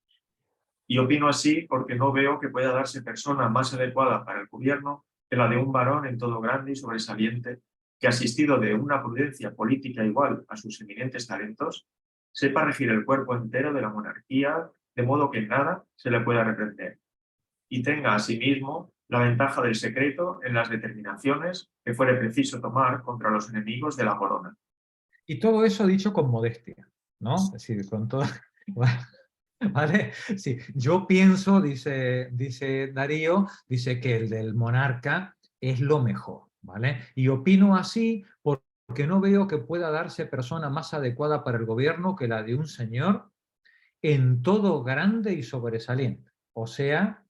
Y opino así porque no veo que pueda darse persona más adecuada para el gobierno que la de un varón en todo grande y sobresaliente, que asistido de una prudencia política igual a sus eminentes talentos, sepa regir el cuerpo entero de la monarquía de modo que en nada se le pueda reprender, y tenga asimismo la ventaja del secreto en las determinaciones que fuere preciso tomar contra los enemigos de la corona. Y todo eso dicho con modestia, ¿no? Es decir, con toda... ¿Vale? Sí, yo pienso, dice Darío, dice que el del monarca es lo mejor, ¿vale? Y opino así porque no veo que pueda darse persona más adecuada para el gobierno que la de un señor en todo grande y sobresaliente. O sea,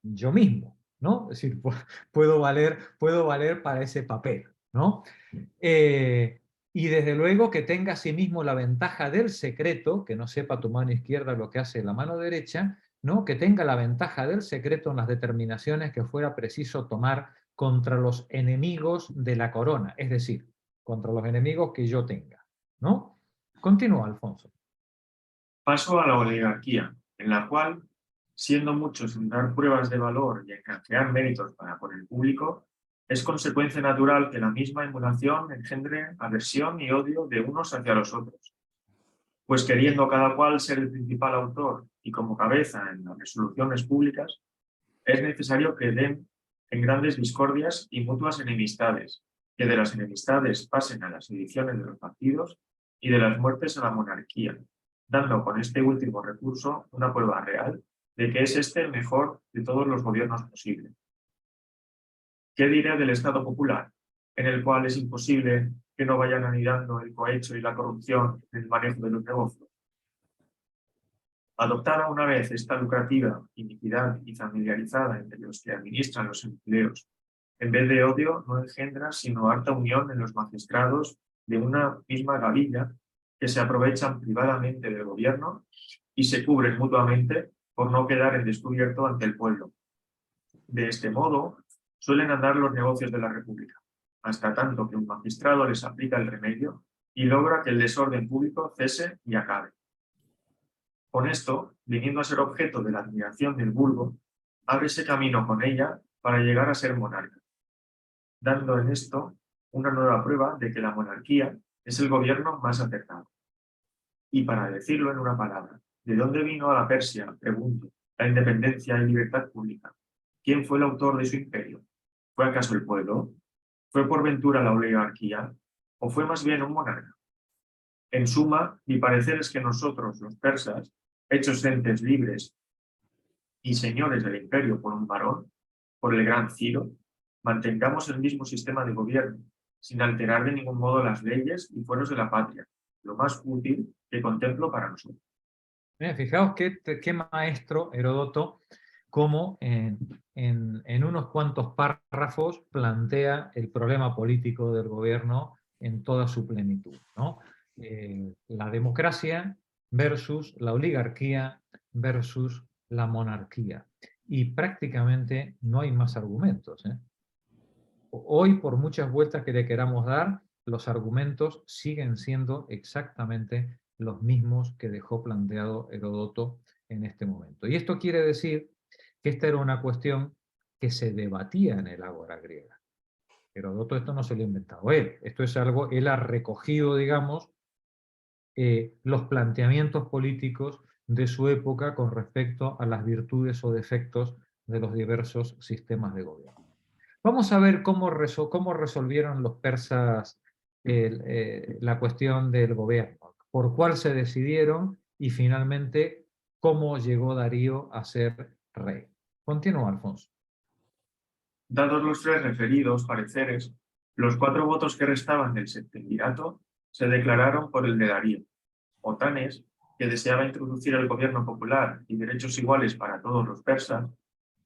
yo mismo, ¿no? Es decir, puedo valer para ese papel, ¿no? Y desde luego que tenga asimismo la ventaja del secreto, que no sepa tu mano izquierda lo que hace la mano derecha, ¿no? Que tenga la ventaja del secreto en las determinaciones que fuera preciso tomar contra los enemigos de la corona, es decir, contra los enemigos que yo tenga, ¿no? Continúa, Alfonso. Paso a la oligarquía, en la cual, siendo muchos en dar pruebas de valor y en canjear méritos para con el público, es consecuencia natural que la misma emulación engendre aversión y odio de unos hacia los otros. Pues queriendo cada cual ser el principal autor y como cabeza en las resoluciones públicas, es necesario que den en grandes discordias y mutuas enemistades, que de las enemistades pasen a las sediciones de los partidos y de las muertes a la monarquía, dando con este último recurso una prueba real de que es este el mejor de todos los gobiernos posibles. ¿Qué diré del Estado popular, en el cual es imposible que no vayan anidando el cohecho y la corrupción en el manejo de los negocios? Adoptada una vez esta lucrativa iniquidad y familiarizada entre los que administran los empleos, en vez de odio no engendra sino harta unión en los magistrados de una misma gavilla que se aprovechan privadamente del gobierno y se cubren mutuamente por no quedar en descubierto ante el pueblo. De este modo suelen andar los negocios de la República, hasta tanto que un magistrado les aplica el remedio y logra que el desorden público cese y acabe. Con esto, viniendo a ser objeto de la admiración del vulgo, ábrese camino con ella para llegar a ser monarca, dando en esto una nueva prueba de que la monarquía es el gobierno más acertado. Y para decirlo en una palabra, ¿de dónde vino a la Persia, pregunto, la independencia y libertad pública. ¿Quién fue el autor de su imperio? ¿Fue acaso el pueblo? ¿Fue por ventura la oligarquía? ¿O fue más bien un monarca? En suma, mi parecer es que nosotros, los persas, hechos entes libres y señores del imperio por un varón, por el gran Ciro, mantengamos el mismo sistema de gobierno, sin alterar de ningún modo las leyes y fueros de la patria, lo más útil que contemplo para nosotros. Fijaos qué maestro Heródoto, cómo en unos cuantos párrafos plantea el problema político del gobierno en toda su plenitud, ¿no? La democracia versus la oligarquía versus la monarquía. Y prácticamente no hay más argumentos, ¿eh? Hoy, por muchas vueltas que le queramos dar, los argumentos siguen siendo exactamente los mismos que dejó planteado Heródoto en este momento. Y esto quiere decir que esta era una cuestión que se debatía en el ágora griega. Heródoto esto no se lo ha inventado él, esto es algo, él ha recogido, digamos, los planteamientos políticos de su época con respecto a las virtudes o defectos de los diversos sistemas de gobierno. Vamos a ver cómo resolvieron los persas la cuestión del gobierno, por cuál se decidieron y finalmente cómo llegó Darío a ser rey. Continúa, Alfonso. Dados los tres referidos pareceres, los 4 votos que restaban del septemvirato se declararon por el de Darío. Otanes, que deseaba introducir el gobierno popular y derechos iguales para todos los persas,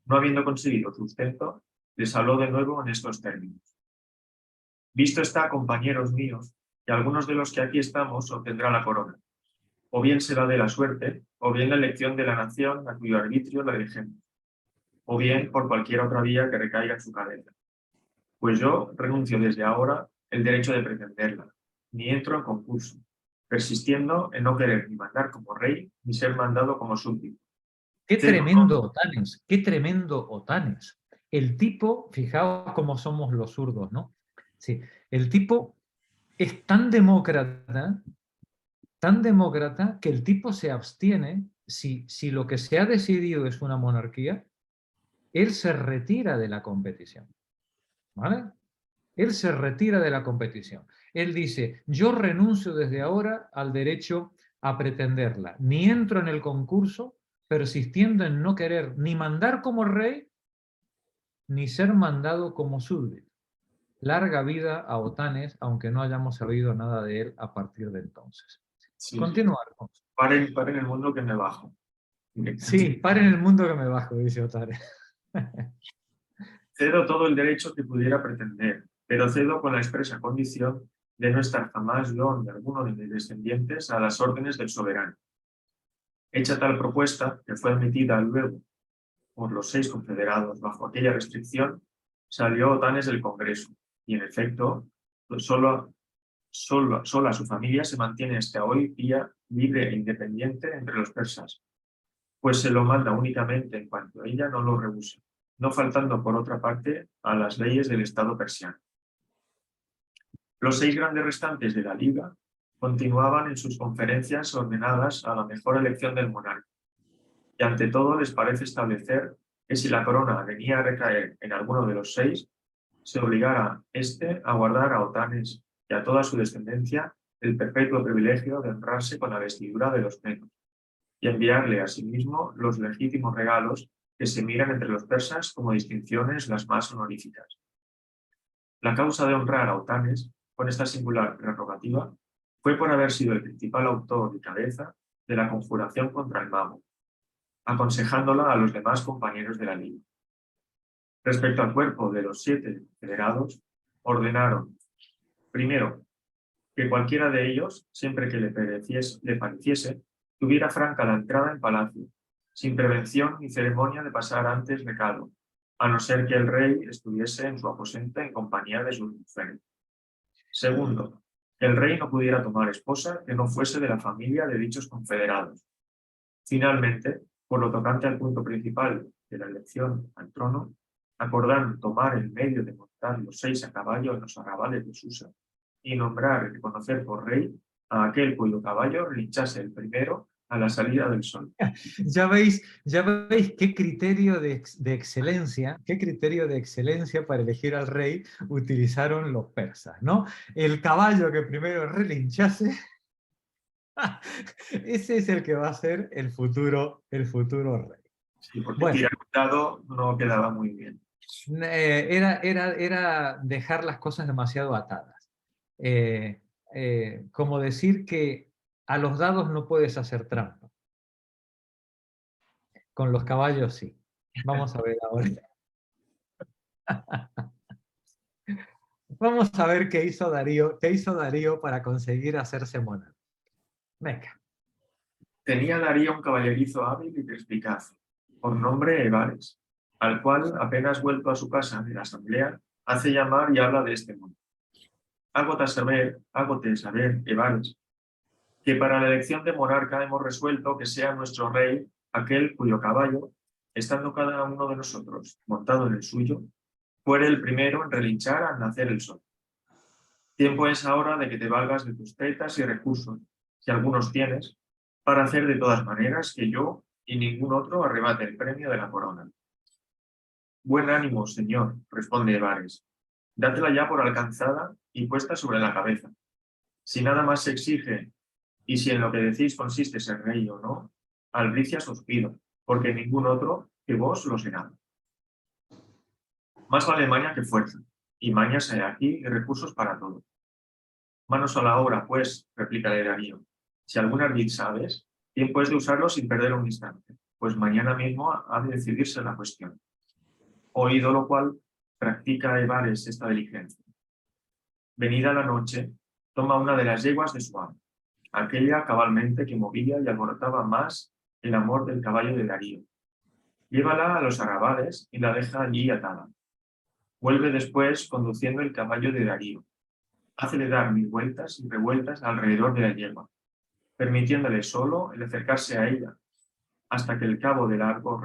no habiendo conseguido sustento, les habló de nuevo en estos términos. Visto está, compañeros míos, que algunos de los que aquí estamos obtendrá la corona. O bien será de la suerte, o bien la elección de la nación a cuyo arbitrio la dejemos, o bien por cualquier otra vía que recaiga en su cabeza. Pues yo renuncio desde ahora el derecho de pretenderla, ni entro en concurso, persistiendo en no querer ni mandar como rey, ni ser mandado como súbdito. Qué tremendo Otanes, qué tremendo Otanes. El tipo, fijaos cómo somos los zurdos, ¿no? Sí, el tipo es tan demócrata que el tipo se abstiene, si lo que se ha decidido es una monarquía, él se retira de la competición, ¿vale? Él se retira de la competición. Él dice, yo renuncio desde ahora al derecho a pretenderla, ni entro en el concurso, persistiendo en no querer ni mandar como rey, ni ser mandado como súbdito. Larga vida a Otanes, aunque no hayamos sabido nada de él a partir de entonces. Sí, Continuar. sí. Paren el mundo que me bajo. Sí, paren el mundo que me bajo, dice Otanes. Cedo todo el derecho que pudiera pretender, pero cedo con la expresa condición de no estar jamás yo ni alguno de mis descendientes a las órdenes del soberano. Hecha tal propuesta, que fue admitida luego por los 6 confederados bajo aquella restricción, salió Otanes del Congreso, y en efecto, solo su familia se mantiene hasta hoy día libre e independiente entre los persas, pues se lo manda únicamente en cuanto ella no lo rehúse, no faltando por otra parte a las leyes del Estado persiano. Los 6 grandes restantes de la Liga continuaban en sus conferencias ordenadas a la mejor elección del monarca, y ante todo les parece establecer que si la corona venía a recaer en alguno de los 6, se obligara éste a guardar a Otanes y a toda su descendencia el perpetuo privilegio de honrarse con la vestidura de los menos, y enviarle a sí mismo los legítimos regalos que se miran entre los persas como distinciones las más honoríficas. La causa de honrar a Otanes con esta singular prerrogativa fue por haber sido el principal autor y cabeza de la conjuración contra el mago, aconsejándola a los demás compañeros de la liga. Respecto al cuerpo de los 7 confederados, ordenaron, primero, que cualquiera de ellos, siempre que le pareciese, tuviera franca la entrada en palacio, sin prevención ni ceremonia de pasar antes recado, a no ser que el rey estuviese en su aposento en compañía de sus mujeres. Segundo, que el rey no pudiera tomar esposa que no fuese de la familia de dichos confederados. Finalmente, por lo tocante al punto principal de la elección al trono, acordaron tomar el medio de montar los 6 a caballo en los arrabales de Susa y nombrar y reconocer por rey a aquel cuyo caballo relinchase el primero a la salida del sol. Ya veis qué criterio de excelencia para elegir al rey utilizaron los persas, ¿no? El caballo que primero relinchase, ese es el que va a ser el futuro rey. Sí, porque Bueno, tirar un dado no quedaba muy bien. era dejar las cosas demasiado atadas. Como decir que a los dados no puedes hacer trampa. Con los caballos sí. Vamos a ver ahora. Vamos a ver qué hizo Darío para conseguir hacerse monarca. Venga. Tenía Darío un caballerizo hábil y perspicaz, por nombre Evares, al cual, apenas vuelto a su casa de la asamblea, hace llamar y habla de este modo. Hágote saber, Evares, que para la elección de monarca hemos resuelto que sea nuestro rey aquel cuyo caballo, estando cada uno de nosotros montado en el suyo, fuere el primero en relinchar al nacer el sol. Tiempo es ahora de que te valgas de tus tetas y recursos, si algunos tienes, para hacer de todas maneras que yo y ningún otro arrebate el premio de la corona. Buen ánimo, señor, responde Evares. Dátela ya por alcanzada y puesta sobre la cabeza. Si nada más se exige, y si en lo que decís consiste ser rey o no, albricias os pido, porque ningún otro que vos lo será. Más vale maña que fuerza, y mañas hay aquí y recursos para todo. Manos a la obra, pues, replica Darío. Si algún ardid sabes, tiempo es de usarlo sin perder un instante, pues mañana mismo ha de decidirse la cuestión. Oído lo cual, practica Evares esta diligencia. Venida la noche, toma una de las yeguas de su amo, aquella cabalmente que movía y alborotaba más el amor del caballo de Darío. Llévala a los arrabales y la deja allí atada. Vuelve después conduciendo el caballo de Darío. Hácele dar 1000 vueltas y revueltas alrededor de la yegua, permitiéndole solo el acercarse a ella, hasta que el cabo de largo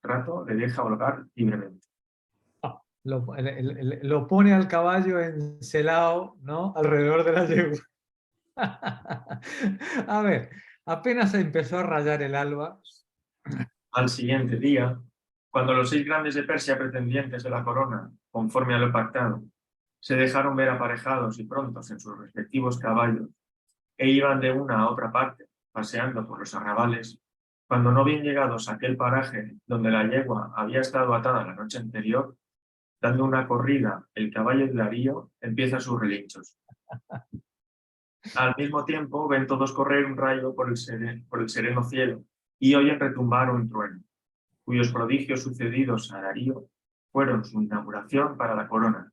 rato le deja holgar libremente. Lo pone al caballo encelado, ¿no? Alrededor de la yegua. A ver, apenas empezó a rayar el alba. Al siguiente día, cuando los 6 grandes de Persia pretendientes de la corona, conforme a lo pactado, se dejaron ver aparejados y prontos en sus respectivos caballos, e iban de una a otra parte, paseando por los arrabales, cuando no bien llegados a aquel paraje donde la yegua había estado atada la noche anterior, dando una corrida, el caballo de Darío empieza sus relinchos. Al mismo tiempo ven todos correr un rayo por el sereno cielo y oyen retumbar un trueno, cuyos prodigios sucedidos a Darío fueron su inauguración para la corona,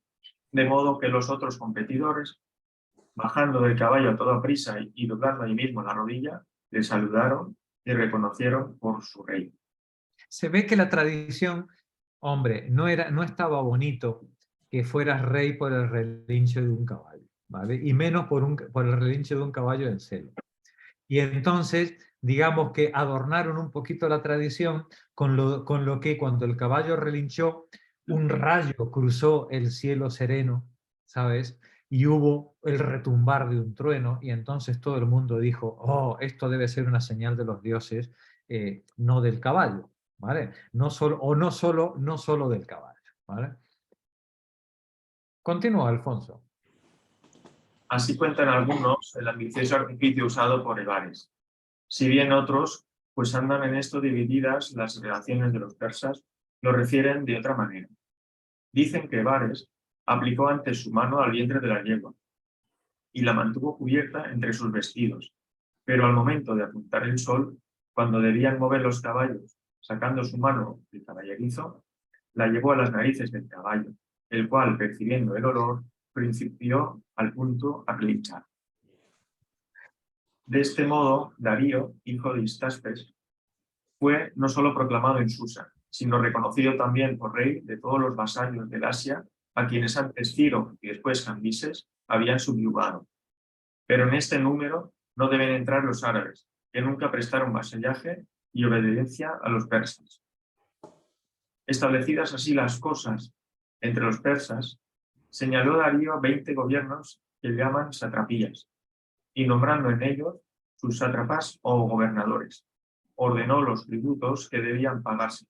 de modo que los otros competidores, bajando del caballo a toda prisa y doblando ahí mismo la rodilla, le saludaron y reconocieron por su rey. Se ve que la tradición, hombre, no estaba bonito que fueras rey por el relincho de un caballo, ¿vale? Y menos por el relincho de un caballo en celo. Y entonces, digamos que adornaron un poquito la tradición con lo que cuando el caballo relinchó, un rayo cruzó el cielo sereno, ¿sabes? Y hubo el retumbar de un trueno, y entonces todo el mundo dijo, oh, esto debe ser una señal de los dioses, no del caballo, ¿vale? No solo del caballo, ¿vale? Continúa, Alfonso. Así cuentan algunos el ambicioso artificio usado por Evares. Si bien otros, pues andan en esto divididas las relaciones de los persas, lo refieren de otra manera. Dicen que Evares aplicó antes su mano al vientre de la yegua y la mantuvo cubierta entre sus vestidos, pero al momento de apuntar el sol, cuando debían mover los caballos, sacando su mano del caballerizo, la llevó a las narices del caballo, el cual, percibiendo el olor, principió al punto a relinchar. De este modo, Darío, hijo de Histaspes, fue no solo proclamado en Susa, sino reconocido también por rey de todos los vasallos del Asia, a quienes antes Ciro y después Cambises habían subyugado. Pero en este número no deben entrar los árabes, que nunca prestaron vasallaje y obediencia a los persas. Establecidas así las cosas entre los persas, señaló Darío 20 gobiernos que llaman satrapías, y nombrando en ellos sus sátrapas o gobernadores. Ordenó los tributos que debían pagarse,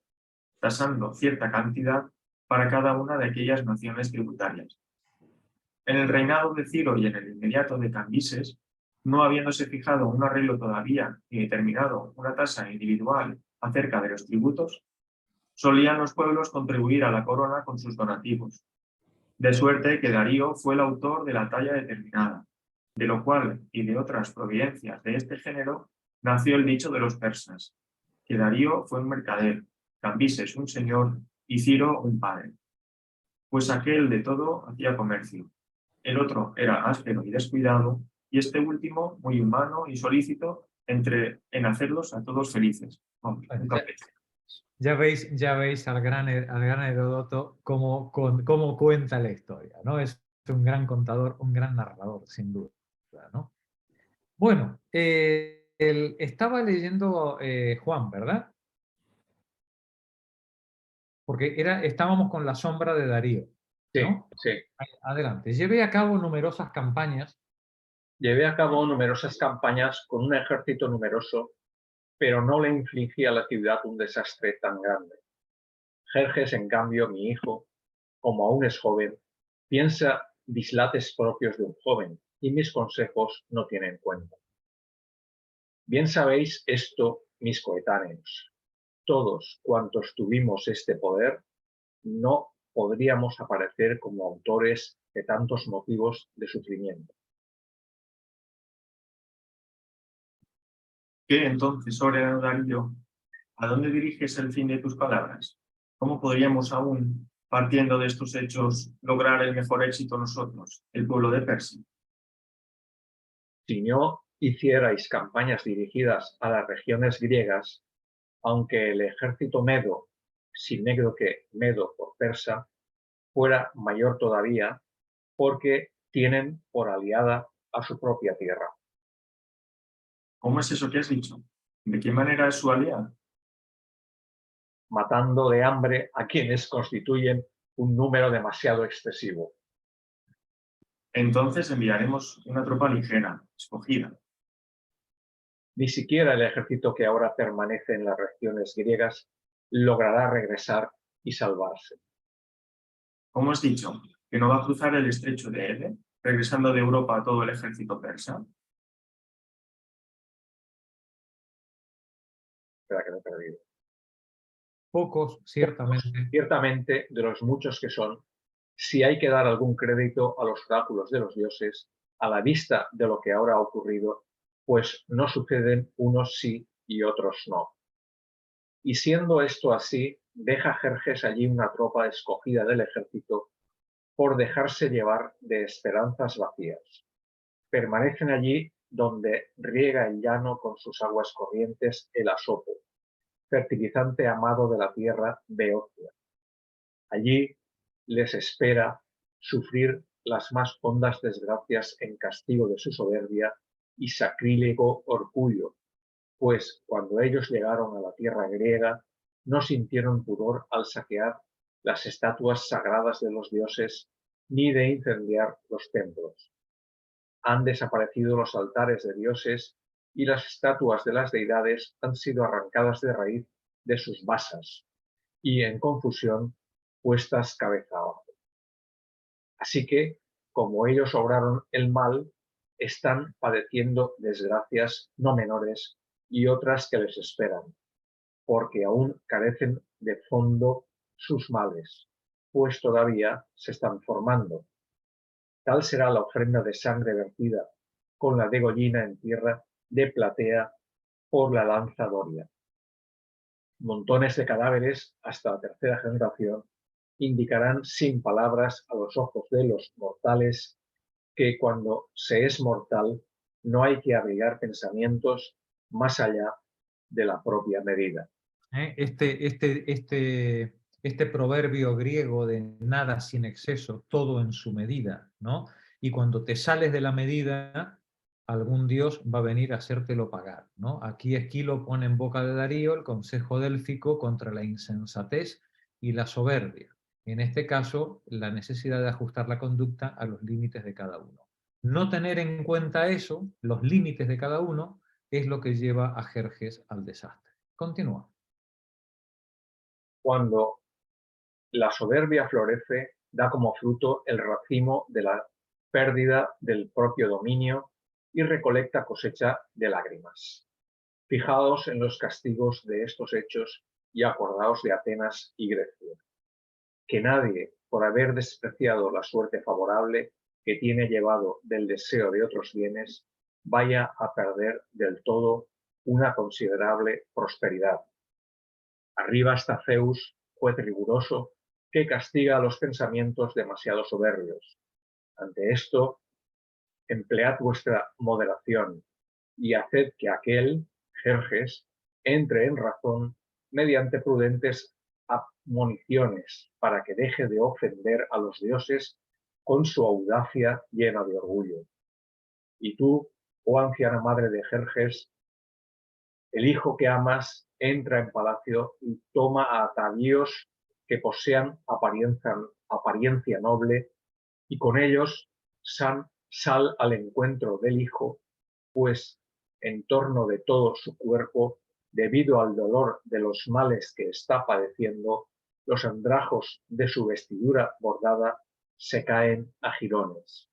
tasando cierta cantidad para cada una de aquellas naciones tributarias. En el reinado de Ciro y en el inmediato de Cambises, no habiéndose fijado un arreglo todavía ni determinado una tasa individual acerca de los tributos, solían los pueblos contribuir a la corona con sus donativos, de suerte que Darío fue el autor de la talla determinada, de lo cual y de otras providencias de este género nació el dicho de los persas, que Darío fue un mercader, Cambises un señor y Ciro un padre. Pues aquel de todo hacía comercio, el otro era áspero y descuidado, y este último muy humano y solícito en hacerlos a todos felices. Vamos, un capricho. Ya veis al gran Heródoto cómo cuenta la historia, ¿no? Es un gran contador, un gran narrador, sin duda, ¿no? Bueno, estaba leyendo Juan, ¿verdad? Porque estábamos con la sombra de Darío, ¿no? Sí. Adelante. Llevé a cabo numerosas campañas. Llevé a cabo numerosas campañas con un ejército numeroso, pero no le infligí a la ciudad un desastre tan grande. Jerjes, en cambio, mi hijo, como aún es joven, piensa dislates propios de un joven, y mis consejos no tiene en cuenta. Bien sabéis esto, mis coetáneos. Todos cuantos tuvimos este poder, no podríamos aparecer como autores de tantos motivos de sufrimiento. ¿Qué entonces, ordenó Darío? ¿A dónde diriges el fin de tus palabras? ¿Cómo podríamos aún, partiendo de estos hechos, lograr el mejor éxito nosotros, el pueblo de Persia? Si no hicierais campañas dirigidas a las regiones griegas, aunque el ejército medo, sin negro que medo por persa, fuera mayor todavía, porque tienen por aliada a su propia tierra. ¿Cómo es eso que has dicho? ¿De qué manera es su aliada? Matando de hambre a quienes constituyen un número demasiado excesivo. Entonces enviaremos una tropa ligera, escogida. Ni siquiera el ejército que ahora permanece en las regiones griegas logrará regresar y salvarse. ¿Cómo has dicho? ¿Que no va a cruzar el estrecho de Ede, regresando de Europa a todo el ejército persa? Espera que me he perdido. Pocos, ciertamente. Ciertamente, de los muchos que son, si hay que dar algún crédito a los oráculos de los dioses, a la vista de lo que ahora ha ocurrido, pues no suceden unos sí y otros no. Y siendo esto así, deja Jerjes allí una tropa escogida del ejército por dejarse llevar de esperanzas vacías. Permanecen allí donde riega el llano con sus aguas corrientes el asopo, fertilizante amado de la tierra Beocia. Allí les espera sufrir las más hondas desgracias en castigo de su soberbia y sacrílego orgullo, pues cuando ellos llegaron a la tierra griega no sintieron pudor al saquear las estatuas sagradas de los dioses ni de incendiar los templos. Han desaparecido los altares de dioses y las estatuas de las deidades han sido arrancadas de raíz de sus basas y, en confusión, puestas cabeza abajo. Así que, como ellos obraron el mal, están padeciendo desgracias no menores y otras que les esperan, porque aún carecen de fondo sus males, pues todavía se están formando. Tal será la ofrenda de sangre vertida con la degollina en tierra de platea por la lanza doria. Montones de cadáveres hasta la tercera generación indicarán sin palabras a los ojos de los mortales que cuando se es mortal no hay que abrigar pensamientos más allá de la propia medida. Este proverbio griego de nada sin exceso, todo en su medida, ¿no? Y cuando te sales de la medida, algún dios va a venir a hacértelo pagar, ¿no? Aquí Esquilo pone en boca de Darío el consejo délfico contra la insensatez y la soberbia. En este caso, la necesidad de ajustar la conducta a los límites de cada uno. No tener en cuenta eso, los límites de cada uno, es lo que lleva a Jerjes al desastre. Continúa. Cuando la soberbia florece, da como fruto el racimo de la pérdida del propio dominio y recolecta cosecha de lágrimas. Fijaos en los castigos de estos hechos y acordaos de Atenas y Grecia. Que nadie, por haber despreciado la suerte favorable que tiene llevado del deseo de otros bienes, vaya a perder del todo una considerable prosperidad. Arriba está Zeus, juez riguroso, que castiga a los pensamientos demasiado soberbios. Ante esto, emplead vuestra moderación y haced que aquel, Jerjes, entre en razón mediante prudentes admoniciones para que deje de ofender a los dioses con su audacia llena de orgullo. Y tú, oh anciana madre de Jerjes, el hijo que amas entra en palacio y toma a atavíos que posean apariencia noble, y con ellos sal al encuentro del hijo, pues en torno de todo su cuerpo, debido al dolor de los males que está padeciendo, los andrajos de su vestidura bordada se caen a jirones.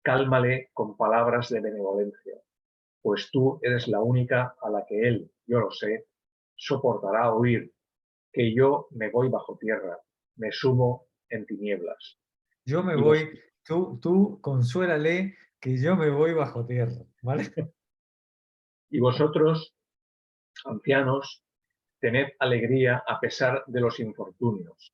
Cálmale con palabras de benevolencia, pues tú eres la única a la que él, yo lo sé, soportará oír que yo me voy bajo tierra, me sumo en tinieblas. Yo me Y voy, tú consuélale que yo me voy bajo tierra, ¿vale? Y vosotros, ancianos, tened alegría a pesar de los infortunios,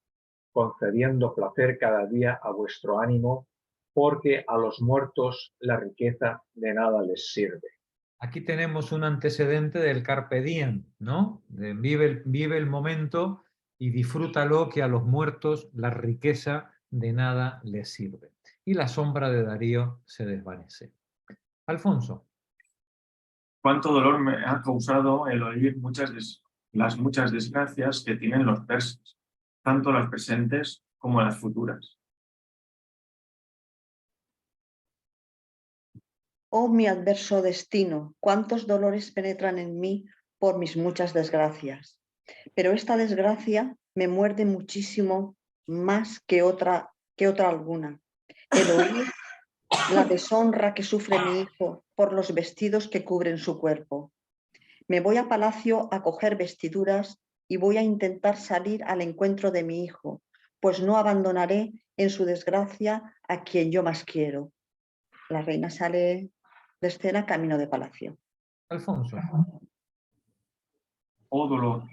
concediendo placer cada día a vuestro ánimo, porque a los muertos la riqueza de nada les sirve. Aquí tenemos un antecedente del Carpe Diem, ¿no? Vive el momento y disfrútalo, que a los muertos la riqueza de nada les sirve. Y la sombra de Darío se desvanece. Alfonso. Cuánto dolor me ha causado el oír las muchas desgracias que tienen los persas, tanto las presentes como las futuras. Oh mi adverso destino, cuántos dolores penetran en mí por mis muchas desgracias. Pero esta desgracia me muerde muchísimo más que otra alguna. El oír la deshonra que sufre mi hijo por los vestidos que cubren su cuerpo. Me voy a palacio a coger vestiduras y voy a intentar salir al encuentro de mi hijo, pues no abandonaré en su desgracia a quien yo más quiero. La reina sale de escena camino de palacio. Alfonso. Oh dolor,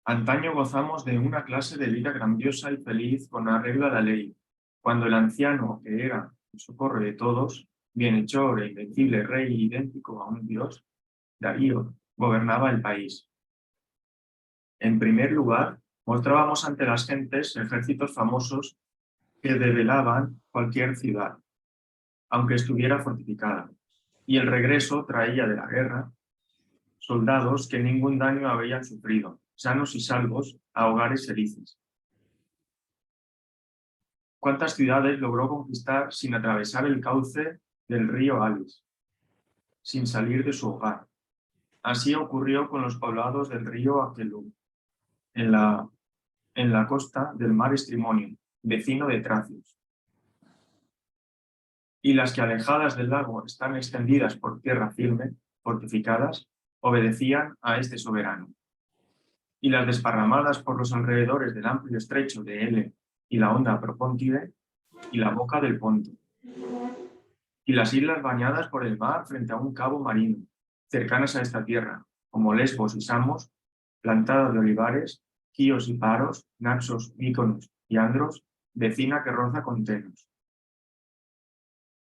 antaño gozamos de una clase de vida grandiosa y feliz con arreglo a la ley, cuando el anciano, que era el socorro de todos, bienhechor e invencible rey idéntico a un dios, Darío, gobernaba el país. En primer lugar, mostrábamos ante las gentes ejércitos famosos que debelaban cualquier ciudad, aunque estuviera fortificada, y el regreso traía de la guerra soldados que ningún daño habían sufrido, sanos y salvos, a hogares felices. ¿Cuántas ciudades logró conquistar sin atravesar el cauce del río Alis, sin salir de su hogar? Así ocurrió con los poblados del río Aquelú, en la costa del mar Estrimonio, vecino de Tracios. Y las que alejadas del lago están extendidas por tierra firme, fortificadas, obedecían a este soberano. Y las desparramadas por los alrededores del amplio estrecho de Ele y la honda Propóntide y la boca del Ponto. Y las islas bañadas por el mar frente a un cabo marino, cercanas a esta tierra, como Lesbos y Samos, plantada de olivares, Quíos y Paros, Naxos, Míconos y Andros, vecina que roza con Tenos.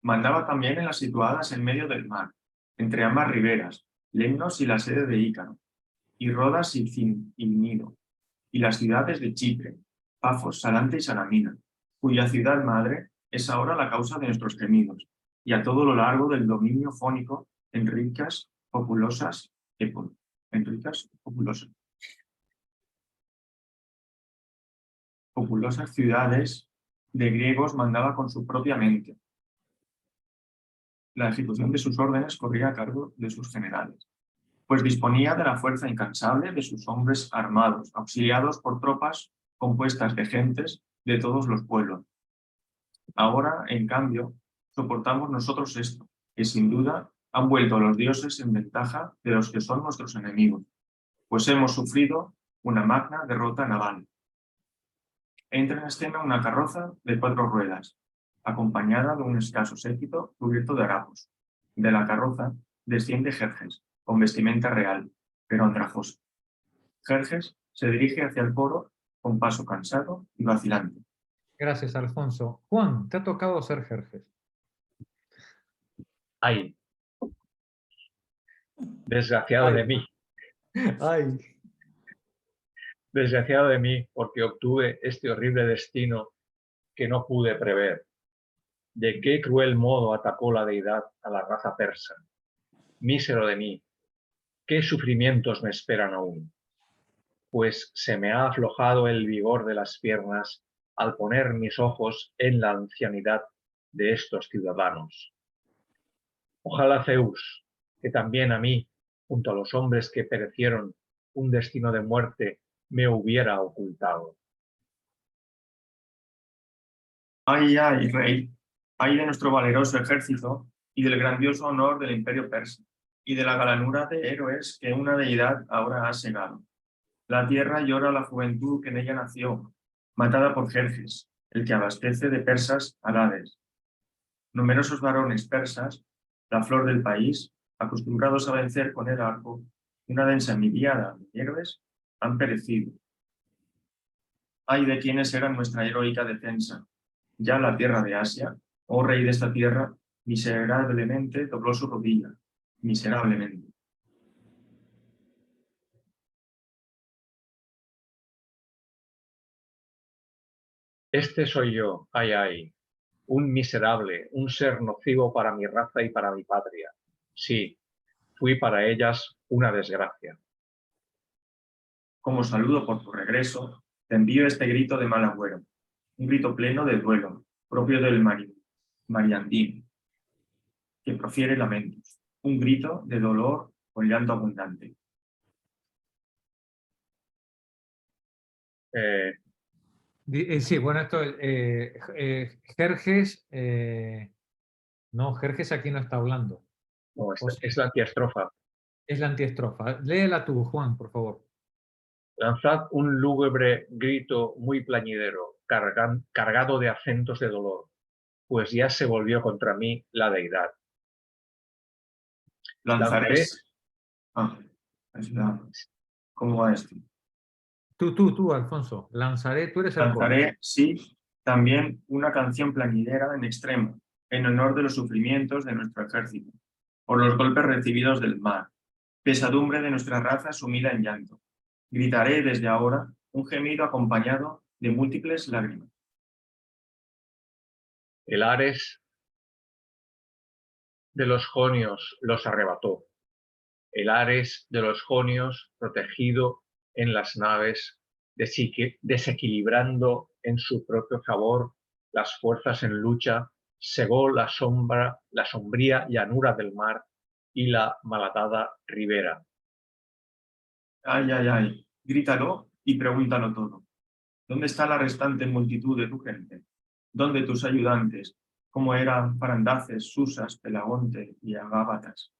Mandaba también en las situadas en medio del mar, entre ambas riberas, Lemnos y la sede de Ícaro, y Rodas y Cnido, y las ciudades de Chipre, Pafos, Salante y Salamina, cuya ciudad madre es ahora la causa de nuestros gemidos, y a todo lo largo del dominio jónico en ricas, populosas ciudades de griegos mandaba con su propia mente. la ejecución de sus órdenes corría a cargo de sus generales, pues disponía de la fuerza incansable de sus hombres armados, auxiliados por tropas compuestas de gentes de todos los pueblos. Ahora, en cambio, soportamos nosotros esto, que sin duda han vuelto a los dioses en ventaja de los que son nuestros enemigos, pues hemos sufrido una magna derrota naval. Entra en escena una carroza de 4 ruedas, acompañada de un escaso séquito cubierto de harapos. De la carroza desciende Jerjes, con vestimenta real, pero andrajosa. Jerjes se dirige hacia el coro con paso cansado y vacilante. Gracias, Alfonso. Juan, te ha tocado ser Jerjes. ¡Ay! Desgraciado de mí. Ay. Desgraciado de mí, porque obtuve este horrible destino que no pude prever. ¿De qué cruel modo atacó la deidad a la raza persa? Mísero de mí, ¿qué sufrimientos me esperan aún? Pues se me ha aflojado el vigor de las piernas al poner mis ojos en la ancianidad de estos ciudadanos. Ojalá Zeus, que también a mí, junto a los hombres que perecieron, un destino de muerte me hubiera ocultado. ¡Ay, ay, rey! ¡Ay de nuestro valeroso ejército y del grandioso honor del imperio persa, y de la galanura de héroes que una deidad ahora ha segado! La tierra llora la juventud que en ella nació, matada por Jerjes, el que abastece de persas a Hades. Numerosos varones persas, la flor del país, acostumbrados a vencer con el arco, una densa miríada de héroes, han perecido. ¡Ay de quienes eran nuestra heroica defensa! Ya la tierra de Asia, oh rey de esta tierra, miserablemente dobló su rodilla, miserablemente. Este soy yo, ay, ay, un miserable, un ser nocivo para mi raza y para mi patria. Sí, fui para ellas una desgracia. Como saludo por tu regreso, te envío este grito de mal agüero, un grito pleno de duelo, propio del mariandín, que profiere lamentos, un grito de dolor con llanto abundante. Sí, bueno, esto, Jerjes, no, Jerjes aquí no está hablando. No, O sí, es la antiestrofa. es la antiestrofa. Léela tú, Juan, por favor. Lanzad un lúgubre grito muy plañidero, cargado de acentos de dolor, pues ya se volvió contra mí la deidad. Lanzaré... Lanzaré, ¿Cómo va esto? Tú, Alfonso. Lanzaré, tú eres el coro. Lanzaré, sí, también una canción plañidera en extremo, en honor de los sufrimientos de nuestro ejército, por los golpes recibidos del mar, pesadumbre de nuestra raza sumida en llanto. Gritaré desde ahora un gemido acompañado de múltiples lágrimas. el Ares de los jonios los arrebató. El Ares de los jonios, protegido en las naves, desequilibrando en su propio favor las fuerzas en lucha, cegó la sombría llanura del mar y la malhadada ribera. Ay, ay, ay, grítalo y pregúntalo todo. ¿Dónde está la restante multitud de tu gente? ¿Dónde tus ayudantes, como eran Parandaces, Susas, Pelagonte y Agábatas?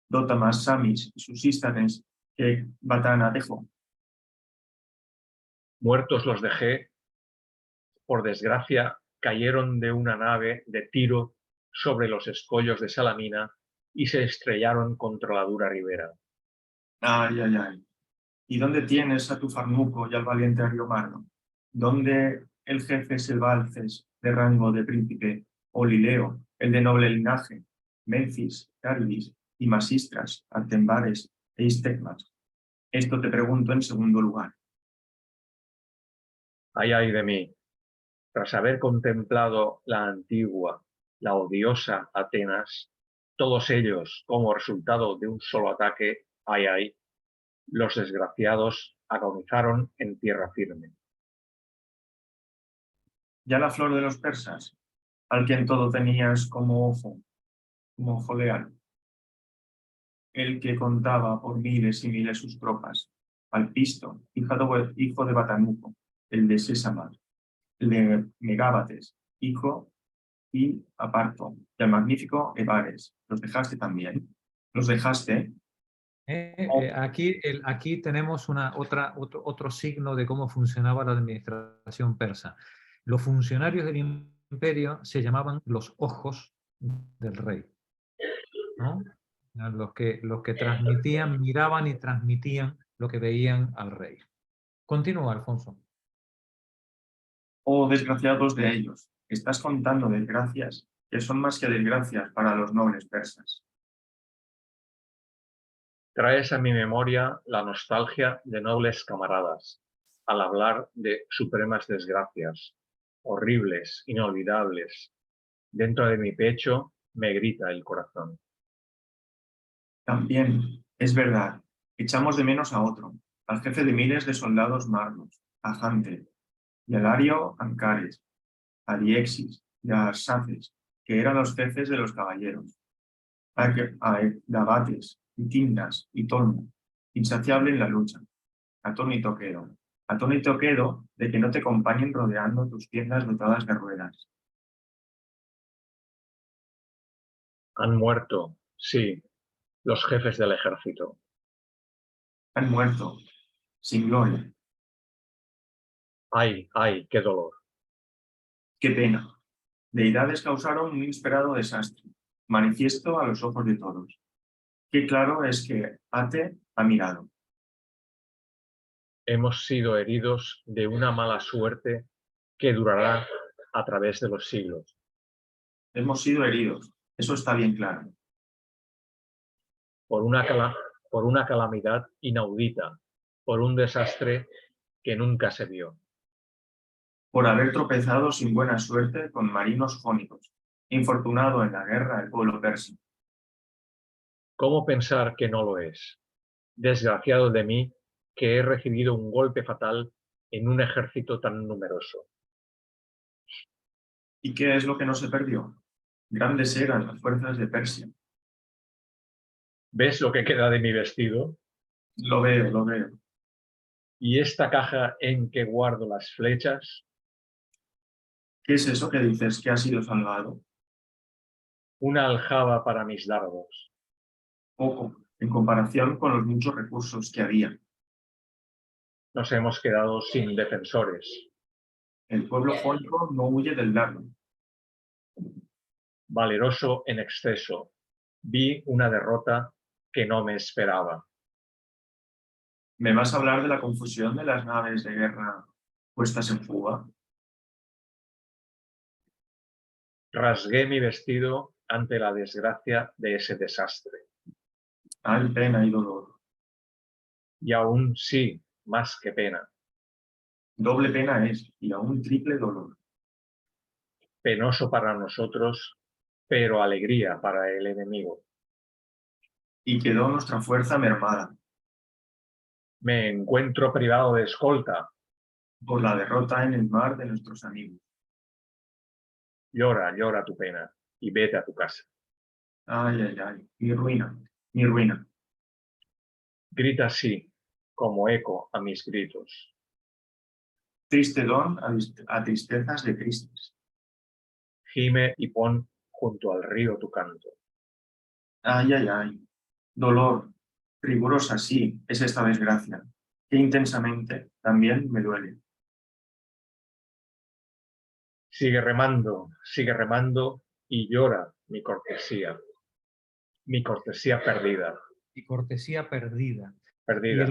Dótamas, Samis y sus ístanes que Batana dejó. Muertos los dejé, por desgracia, cayeron de una nave de Tiro sobre los escollos de Salamina y se estrellaron contra la dura ribera. Ay, ay, ay. ¿Y dónde tienes a tu Farnuco y al valiente Ariomarno? ¿Dónde el jefe Selvalces, de rango de príncipe, o Lileo, el de noble linaje, Menfis, Carlis y Masistras, Artembares e Istegmas? Esto te pregunto en segundo lugar. Ay, ay de mí, tras haber contemplado la antigua, la odiosa Atenas, todos ellos como resultado de un solo ataque, ay, ay, los desgraciados agonizaron en tierra firme. Ya la flor de los persas, al que en todo tenías como ojo, un ojo leal. El que contaba por miles y miles sus tropas, Alpisto, hijo de Batanuco, el de Sésamar, el de Megábates, hijo y Aparto, y al magnífico Ebares. ¿Los dejaste también? ¿Los dejaste? Aquí tenemos otro signo de cómo funcionaba la administración persa. Los funcionarios del imperio se llamaban los ojos del rey, ¿no? Los que transmitían, miraban y transmitían lo que veían al rey. Continúa, Alfonso. Oh, desgraciados de ellos, estás contando desgracias que son más que desgracias para los nobles persas. Traes a mi memoria la nostalgia de nobles camaradas al hablar de supremas desgracias, horribles, inolvidables. Dentro de mi pecho me grita el corazón. También, es verdad, echamos de menos a otro, al jefe de miles de soldados marlos, a Jante, y a Lario Ancares, a Diexis y a Arsaces, que eran los jefes de los caballeros, a Gabates, y Timnas y Tolmo, insaciable en la lucha, atónito quedo de que no te acompañen rodeando tus tiendas dotadas de ruedas. Han muerto, sí, los jefes del ejército. Han muerto, sin gloria. ¡Ay, ay, qué dolor! Qué pena. Deidades causaron un inesperado desastre, manifiesto a los ojos de todos. Qué claro es que Ate ha mirado. Hemos sido heridos de una mala suerte que durará a través de los siglos. Hemos sido heridos, eso está bien claro. Por una calamidad inaudita, por un desastre que nunca se vio. Por haber tropezado sin buena suerte con marinos jónicos, infortunado en la guerra el pueblo persa. ¿Cómo pensar que no lo es? Desgraciado de mí, que he recibido un golpe fatal en un ejército tan numeroso. ¿Y qué es lo que no se perdió? Grandes eran las fuerzas de Persia. ¿Ves lo que queda de mi vestido? Lo veo, lo veo. ¿Y esta caja en que guardo las flechas? ¿Qué es eso que dices que ha sido salvado? Una aljaba para mis dardos. Poco, en comparación con los muchos recursos que había. Nos hemos quedado sin defensores. El pueblo jónico no huye del dardo. Valeroso en exceso, vi una derrota que no me esperaba. ¿Me vas a hablar de la confusión de las naves de guerra puestas en fuga? Rasgué mi vestido ante la desgracia de ese desastre. Hay pena y dolor. Y aún sí, más que pena. Doble pena es, y aún triple dolor. Penoso para nosotros, pero alegría para el enemigo. Y quedó nuestra fuerza mermada Me encuentro privado de escolta. por la derrota en el mar de nuestros amigos. Llora, llora tu pena y vete a tu casa. Ay, ay, ay, mi ruina, mi ruina. Grita así, como eco a mis gritos. Triste don a tristezas de tristes. Gime y pon junto al río tu canto. Ay, ay, ay. Dolor, rigurosa, sí, es esta desgracia, que intensamente también me duele. Sigue remando y llora mi cortesía perdida. Y cortesía perdida. Perdida.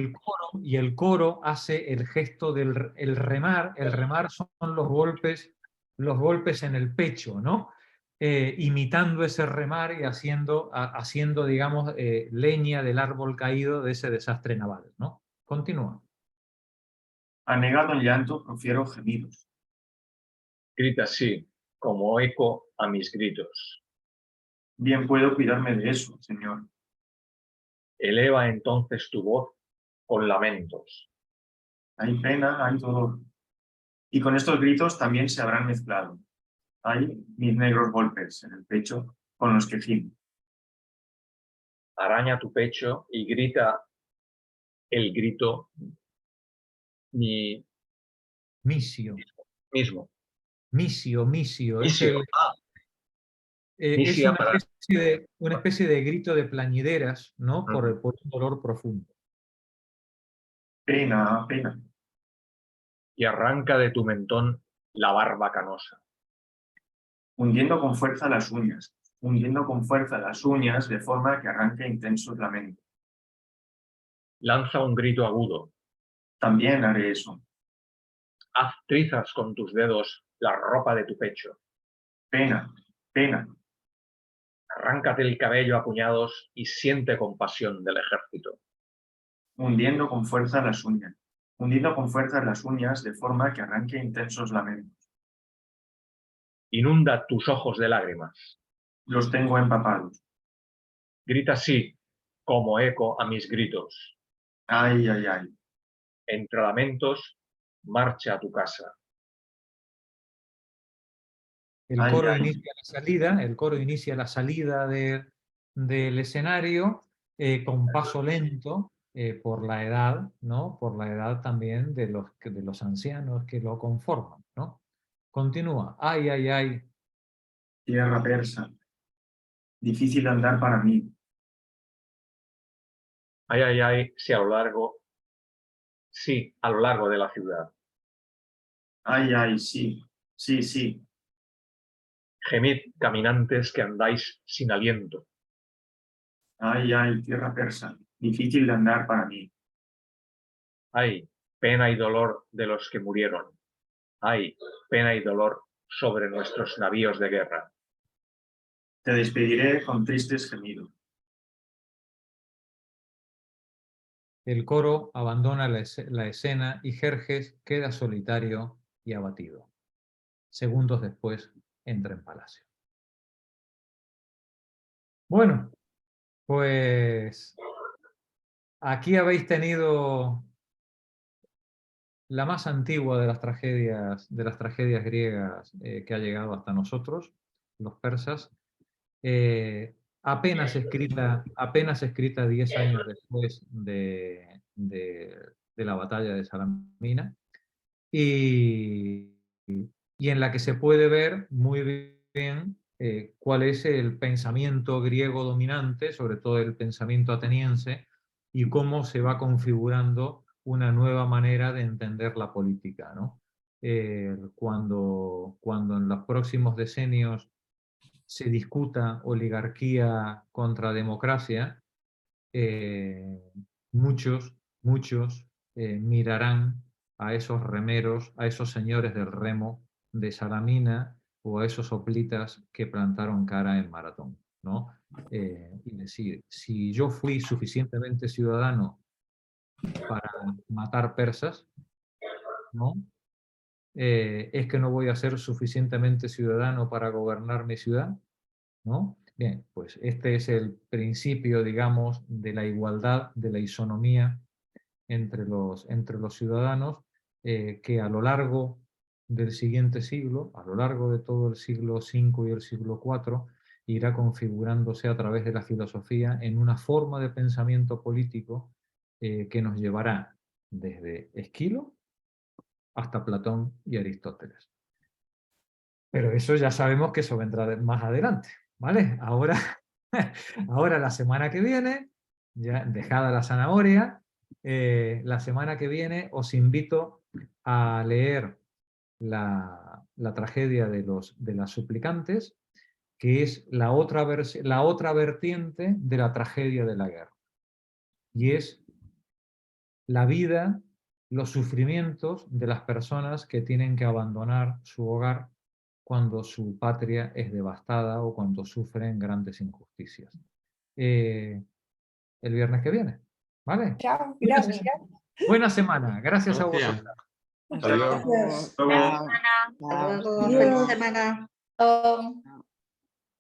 Y el coro hace el gesto del el remar. El remar son los golpes en el pecho, ¿no? Imitando ese remar y haciendo digamos, leña del árbol caído de ese desastre naval, ¿no? Continúa. Anegado en llanto, profiero gemidos. Grita así, como eco a mis gritos. Bien puedo cuidarme de eso, señor. Eleva entonces tu voz con lamentos. Hay pena, hay dolor. Y con estos gritos también se habrán mezclado. Hay mis negros golpes en el pecho con los que gimo. araña tu pecho y grita el grito mismo. Misio. Es, Misio. es Misia una especie de grito de plañideras, ¿no? Por un dolor profundo. Pena, pena. Y arranca de tu mentón la barba canosa. Hundiendo con fuerza las uñas. Hundiendo con fuerza las uñas de forma que arranque intensos lamentos. Lanza un grito agudo. También haré eso. Haz trizas con tus dedos la ropa de tu pecho. Pena, pena. Arráncate el cabello a puñados y siente compasión del ejército. Hundiendo con fuerza las uñas. Hundiendo con fuerza las uñas de forma que arranque intensos lamentos. Inunda tus ojos de lágrimas. Los tengo empapados. Grita sí, como eco a mis gritos. Ay, ay, ay. Entre lamentos, marcha a tu casa. El Ay, coro ay. inicia la salida, del escenario con paso lento por la edad, ¿no? Por la edad también de los ancianos que lo conforman, ¿no? Continúa. Ay, ay, ay. Tierra persa. Difícil de andar para mí. Ay, ay, ay, sí, a lo largo de la ciudad. Ay, ay, sí. Sí, sí. Gemid, caminantes que andáis sin aliento. Ay, ay, tierra persa. Difícil de andar para mí. Ay, pena y dolor de los que murieron. Ay, pena y dolor sobre nuestros navíos de guerra. Te despediré con tristes gemidos. El coro abandona la escena y Jerjes queda solitario y abatido. Segundos después entra en palacio. Bueno, pues aquí habéis tenido la más antigua de las tragedias griegas que ha llegado hasta nosotros, los persas, apenas escrita 10 años después de la batalla de Salamina, y en la que se puede ver muy bien cuál es el pensamiento griego dominante, sobre todo el pensamiento ateniense, y cómo se va configurando una nueva manera de entender la política, ¿no? Cuando en los próximos decenios se discuta oligarquía contra democracia, muchos mirarán a esos remeros, a esos señores del remo de Salamina o a esos hoplitas que plantaron cara en Maratón, ¿no? Y decir, si yo fui suficientemente ciudadano para matar persas, ¿no? Es que no voy a ser suficientemente ciudadano para gobernar mi ciudad, ¿no? Bien, pues este es el principio, digamos, de la igualdad, de la isonomía entre los ciudadanos, que a lo largo del siguiente siglo, a lo largo de todo el siglo V y el siglo IV, irá configurándose a través de la filosofía en una forma de pensamiento político que nos llevará desde Esquilo hasta Platón y Aristóteles. Pero eso ya sabemos que eso vendrá más adelante, ¿vale? Ahora la semana que viene, ya dejada la zanahoria, la semana que viene os invito a leer la tragedia de las suplicantes, que es la otra vertiente de la tragedia de la guerra. Y es la vida, los sufrimientos de las personas que tienen que abandonar su hogar cuando su patria es devastada o cuando sufren grandes injusticias. El viernes que viene, ¿vale? Chao, gracias. Buena semana, gracias a vosotros. Gracias. Hasta luego. Hasta luego, feliz semana. Chao.